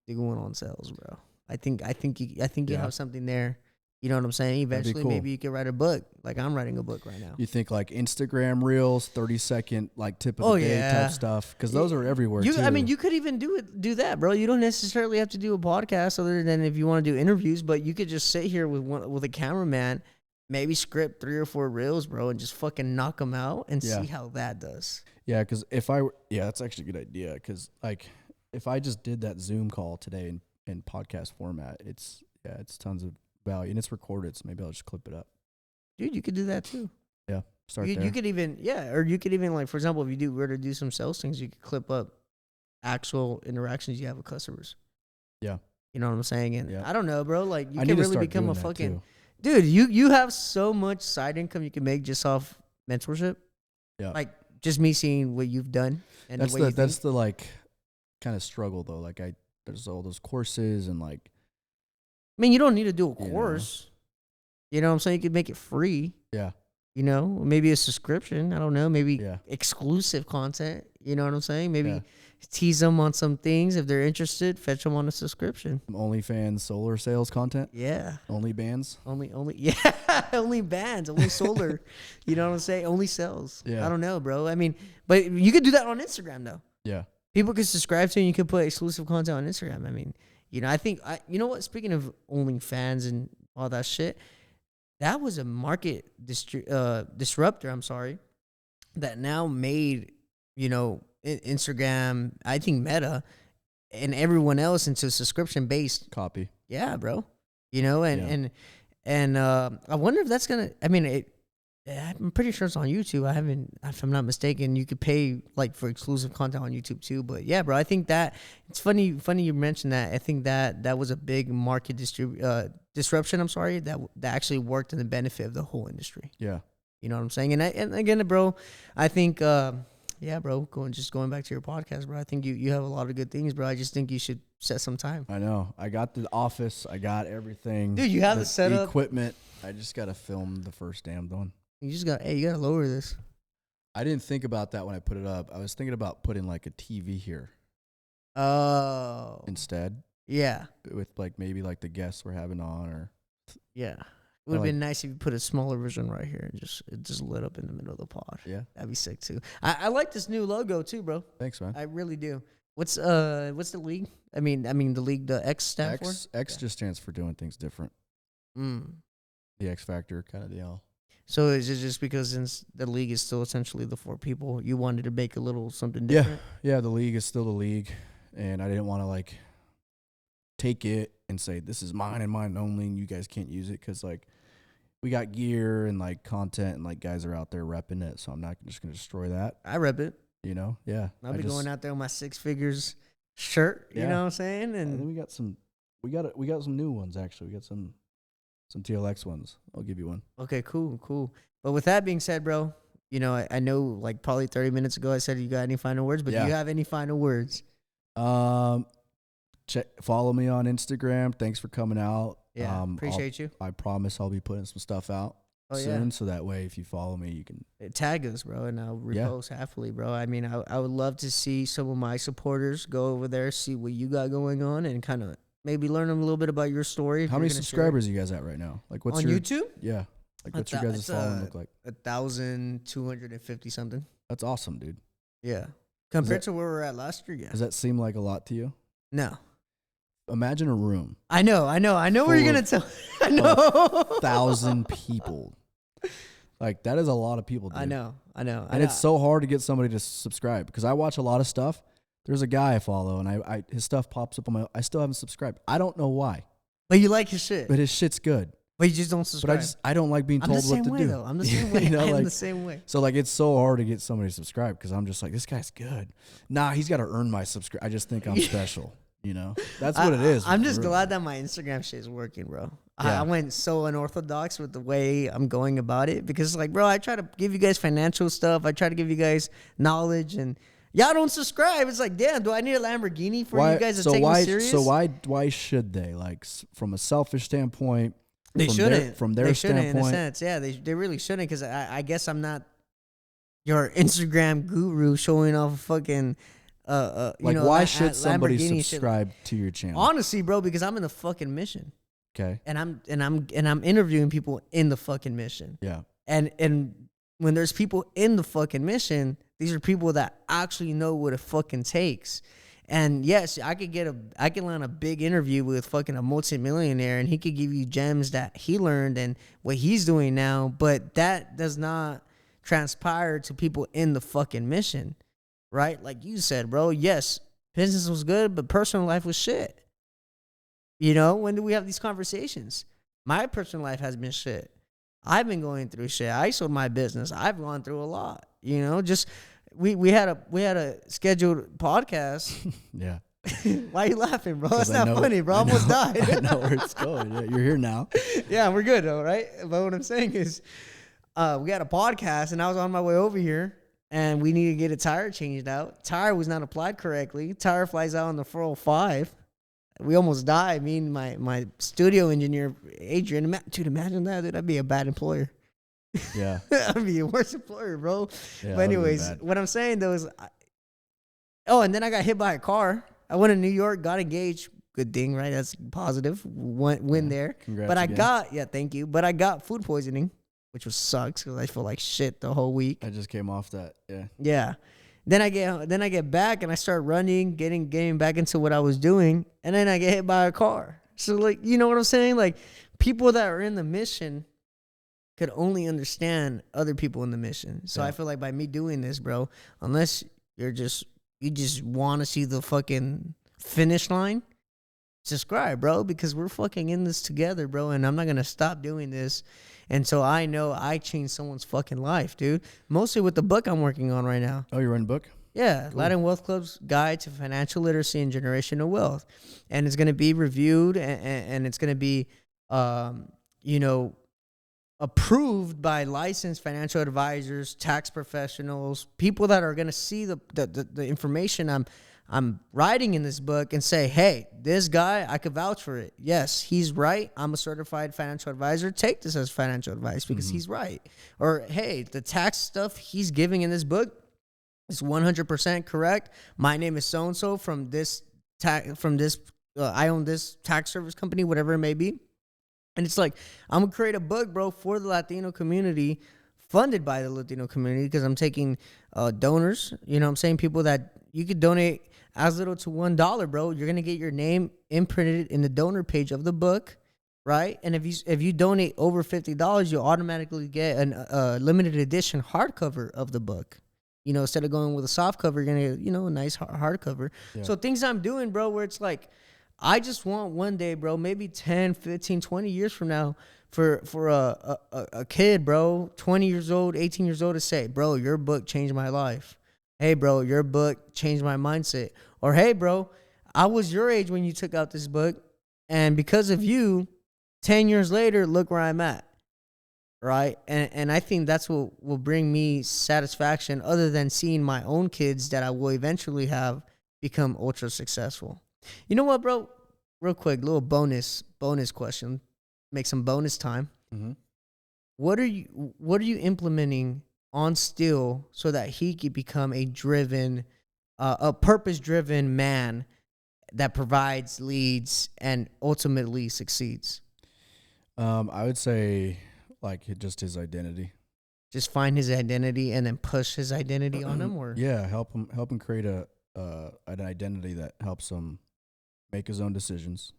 do one on sales, bro. I think you have something there. You know what I'm saying? Eventually, cool. Maybe you could write a book. Like I'm writing a book right now. You think like Instagram Reels, 30-second like tip of the day type stuff, because those are everywhere too. I mean, you could even do that, bro. You don't necessarily have to do a podcast, other than if you want to do interviews. But you could just sit here with a cameraman, maybe script 3 or 4 reels, bro, and just fucking knock them out and see how that does. Yeah, because that's actually a good idea. Because like if I just did that Zoom call today in podcast format, it's tons of value, and it's recorded, so maybe I'll just clip it up. Dude, you could do that too. Yeah, start there. You could even or you could even, like, for example, if you were to do some sales things, you could clip up actual interactions you have with customers. Yeah, you know what I'm saying. And I don't know, bro. Like you I can need to really start become a doing that fucking too. dude. You have so much side income you can make just off mentorship. Yeah, like just me seeing what you've done and the way that's the like kind of struggle though. Like there's all those courses and like. I mean, you don't need to do a course. You know what I'm saying? You could make it free. Yeah. Maybe a subscription. I don't know. Maybe exclusive content. You know what I'm saying? Maybe tease them on some things. If they're interested, fetch them on a subscription. OnlyFans solar sales content. Yeah. Only bands. Only bands. Only solar. You know what I'm saying? Only sales. Yeah. I don't know, bro. I mean, but you could do that on Instagram though. Yeah. People could subscribe to you and you could put exclusive content on Instagram. I mean, I think you know what? Speaking of OnlyFans and all that shit, that was a market disruptor. I'm sorry, that now made Instagram, I think Meta, and everyone else into subscription based copy. Yeah, bro. And I wonder if that's gonna. I mean, I'm pretty sure it's on YouTube. If I'm not mistaken, you could pay like for exclusive content on YouTube too. But yeah, bro, I think that it's funny you mentioned that. I think that was a big market disruption. I'm sorry, that actually worked in the benefit of the whole industry. Yeah, you know what I'm saying. And again, bro, I think bro, going back to your podcast, bro. I think you have a lot of good things, bro. I just think you should set some time. I know. I got the office. I got everything. Dude, you have the setup, equipment. I just gotta film the first damn one. You gotta lower this. I didn't think about that when I put it up. I was thinking about putting like a TV here. Oh. Instead. Yeah. With like maybe like the guests we're having on, or Yeah. It would have been nice if you put a smaller version right here and it just lit up in the middle of the pod. Yeah. That'd be sick too. I like this new logo too, bro. Thanks, man. I really do. What's the league? I mean the league, the X stand for? X just stands for doing things different. Mm. The X factor kind of deal. So is it just because since the league is still essentially the 4 people, you wanted to make a little something different? Yeah, the league is still the league, and I didn't want to like take it and say this is mine and mine only, and you guys can't use it because like we got gear and like content and like guys are out there repping it, so I'm not just gonna destroy that. I rep it. You know, yeah. I'll be going out there with my 6 figures shirt. You know what I'm saying? And then we got some new ones actually. We got some TLX ones. I'll give you one. Okay, cool. But with that being said, bro, you know, I know like probably 30 minutes ago I said you got any final words, but do you have any final words? Follow me on Instagram. Thanks for coming out. Yeah, appreciate you. I promise I'll be putting some stuff out soon, so that way if you follow me, you can tag us, bro, and I'll repost happily, bro. I mean, I would love to see some of my supporters go over there, see what you got going on, and kind of maybe learn a little bit about your story. How many subscribers are you guys at right now? Like, what's on YouTube? Yeah, like what's your guys' following look like? 1,250 something. That's awesome, dude. Yeah, compared to where we were at last year. Yeah. Does that seem like a lot to you? No. Imagine a room. I know where you're gonna tell. I know. 1,000 people. Like that is a lot of people, dude. I know. And it's so hard to get somebody to subscribe because I watch a lot of stuff. There's a guy I follow, and his stuff pops up on my. I still haven't subscribed. I don't know why. But you like his shit. But his shit's good. But you just don't subscribe. But I don't like being told what to do. I'm the same way. I'm the same way. So like it's so hard to get somebody to subscribe because I'm just like, this guy's good. Nah, he's got to earn my subscribe. I just think I'm special. You know, that's what it is. I'm just glad that my Instagram shit is working, bro. Yeah. I went so unorthodox with the way I'm going about it because, like, bro, I try to give you guys financial stuff. I try to give you guys knowledge, and y'all don't subscribe. It's like, damn, do I need a Lamborghini for you guys to take me serious? So why should they? Like, from a selfish standpoint, they shouldn't. From their standpoint, in a sense, yeah, they really shouldn't because I guess I'm not your Instagram guru showing off fucking. Why should somebody subscribe to your channel? Honestly, bro, because I'm in the fucking mission. Okay. And I'm interviewing people in the fucking mission. Yeah. And when there's people in the fucking mission, these are people that actually know what it fucking takes. And yes, I can land a big interview with fucking a multimillionaire, and he could give you gems that he learned and what he's doing now, but that does not transpire to people in the fucking mission. Right? Like you said, bro, yes, business was good, but personal life was shit. You know, when do we have these conversations? My personal life has been shit. I've been going through shit. I sold my business. I've gone through a lot. You know, just we had a scheduled podcast. Yeah. Why are you laughing, bro? That's not funny, bro. I almost died. I know where it's going. Yeah, you're here now. Yeah, we're good though, right? But what I'm saying is we had a podcast and I was on my way over here. And we need to get a tire changed out. Tire was not applied correctly. Tire flies out on the 405. We almost died. Me and my studio engineer, Adrian. Dude, imagine that. Dude, I'd be a bad employer. Yeah. I'd be a worse employer, bro. Yeah, but anyways, what I'm saying though is, and then I got hit by a car. I went to New York, got engaged. Good thing, right? That's positive. Win there. Congrats but again. Thank you. But I got food poisoning, which was sucks because I feel like shit the whole week. I just came off that. Yeah. Yeah. Then I get back and I start running, getting back into what I was doing, and then I get hit by a car. So like, you know what I'm saying? Like, people that are in the mission could only understand other people in the mission. So I feel like by me doing this, bro, unless you just want to see the fucking finish line, subscribe, bro, because we're fucking in this together, bro, and I'm not gonna stop doing this. And so I know I changed someone's fucking life, dude. Mostly with the book I'm working on right now. Oh, you're writing a book? Yeah, cool. Latin Wealth Club's Guide to Financial Literacy and Generational Wealth. And it's going to be reviewed and it's going to be, approved by licensed financial advisors, tax professionals, people that are going to see the information I'm writing in this book and say, hey, this guy, I could vouch for it. Yes, he's right. I'm a certified financial advisor. Take this as financial advice because he's right. Or, hey, the tax stuff he's giving in this book is 100% correct. My name is so-and-so from this, I own this tax service company, whatever it may be. And it's like, I'm going to create a book, bro, for the Latino community, funded by the Latino community, because I'm taking donors, you know what I'm saying? People that you could donate as little to $1, bro. You're going to get your name imprinted in the donor page of the book, right? And if you donate over $50, you'll automatically get a limited edition hardcover of the book. You know, instead of going with a soft cover, you're going to get, you know, a nice hardcover. Yeah. So things I'm doing, bro, where it's like, I just want one day, bro, maybe 10, 15, 20 years from now, for a kid, bro, 20 years old, 18 years old, to say, bro, your book changed my life. Hey, bro, your book changed my mindset. Or, hey, bro, I was your age when you took out this book, and because of you, 10 years later, look where I'm at. Right? And I think that's what will bring me satisfaction, other than seeing my own kids that I will eventually have become ultra successful. You know what, bro? Real quick, little bonus question. Make some bonus time. Mm-hmm. What are you implementing on Still so that he could become a purpose-driven man that provides, leads, and ultimately succeeds? I would say just his identity. Just find his identity and then push his identity on him, or help him create an identity that helps him make his own decisions,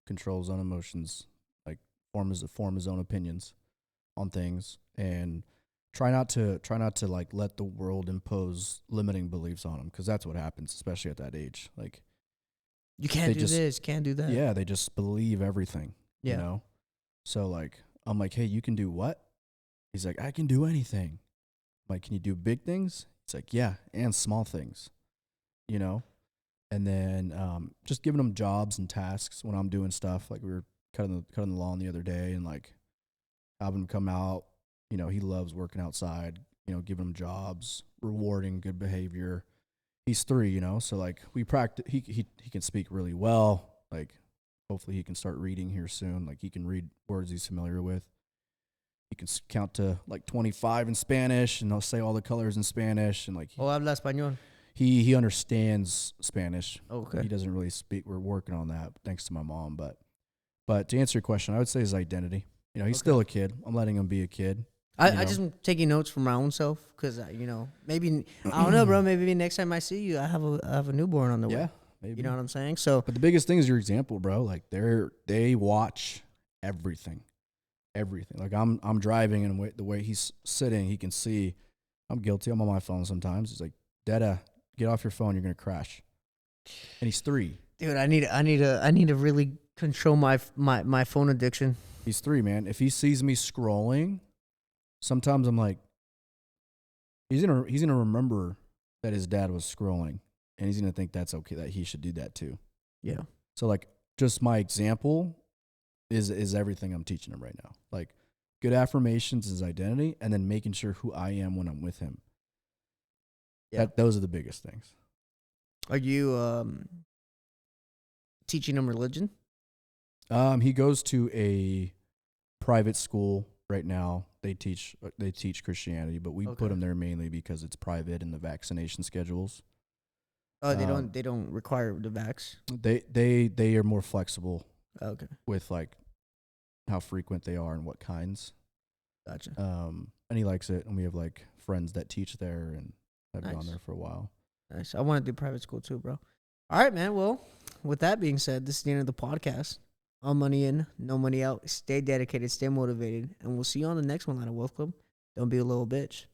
control his own emotions, like form his own opinions on things, and try not to like let the world impose limiting beliefs on him, because that's what happens, especially at that age. Like, you can't do this, can't do that. Yeah, they just believe everything. Yeah. You know? So like, I'm like, hey, you can do what? He's like, I can do anything. I'm like, can you do big things? It's like, yeah, and small things, you know? And then just giving him jobs and tasks when I'm doing stuff. Like, we were cutting the lawn the other day, and like having him come out. You know, he loves working outside. You know, giving him jobs, rewarding good behavior. He's 3, you know, so like we practice. He can speak really well. Like, hopefully he can start reading here soon. Like, he can read words he's familiar with. He can count to like 25 in Spanish, and he'll say all the colors in Spanish. And like, habla español. He understands Spanish. Okay. He doesn't really speak. We're working on that, thanks to my mom. But to answer your question, I would say his identity. You know, he's still a kid. I'm letting him be a kid. I just taking notes for my own self, because you know, maybe I don't know, bro. Maybe next time I see you, I have a newborn on the way. Yeah, maybe. You know what I'm saying? So, but the biggest thing is your example, bro. Like, they watch everything. Like, I'm driving, and the way he's sitting, he can see. I'm guilty. I'm on my phone sometimes. He's like, Dada, get off your phone. You're gonna crash. And he's 3. Dude, I need to really control my phone addiction. He's 3, man. If he sees me scrolling, sometimes I'm like, he's gonna remember that his dad was scrolling, and he's gonna think that's okay, that he should do that too. Yeah. So like, just my example is everything I'm teaching him right now. Like, good affirmations is identity, and then making sure who I am when I'm with him. Yeah. Those are the biggest things. Are you teaching him religion? He goes to a private school right now. They teach Christianity, but we put him there mainly because it's private and the vaccination schedules. Oh, they don't require the vax. They are more flexible. Okay. With like how frequent they are and what kinds. Gotcha. And he likes it, and we have like friends that teach there and have gone there for a while. Nice. I want to do private school too, bro. All right, man. Well, with that being said, this is the end of the podcast. All money in, no money out. Stay dedicated, stay motivated, and we'll see you on the next one, Line of Wealth Club. Don't be a little bitch.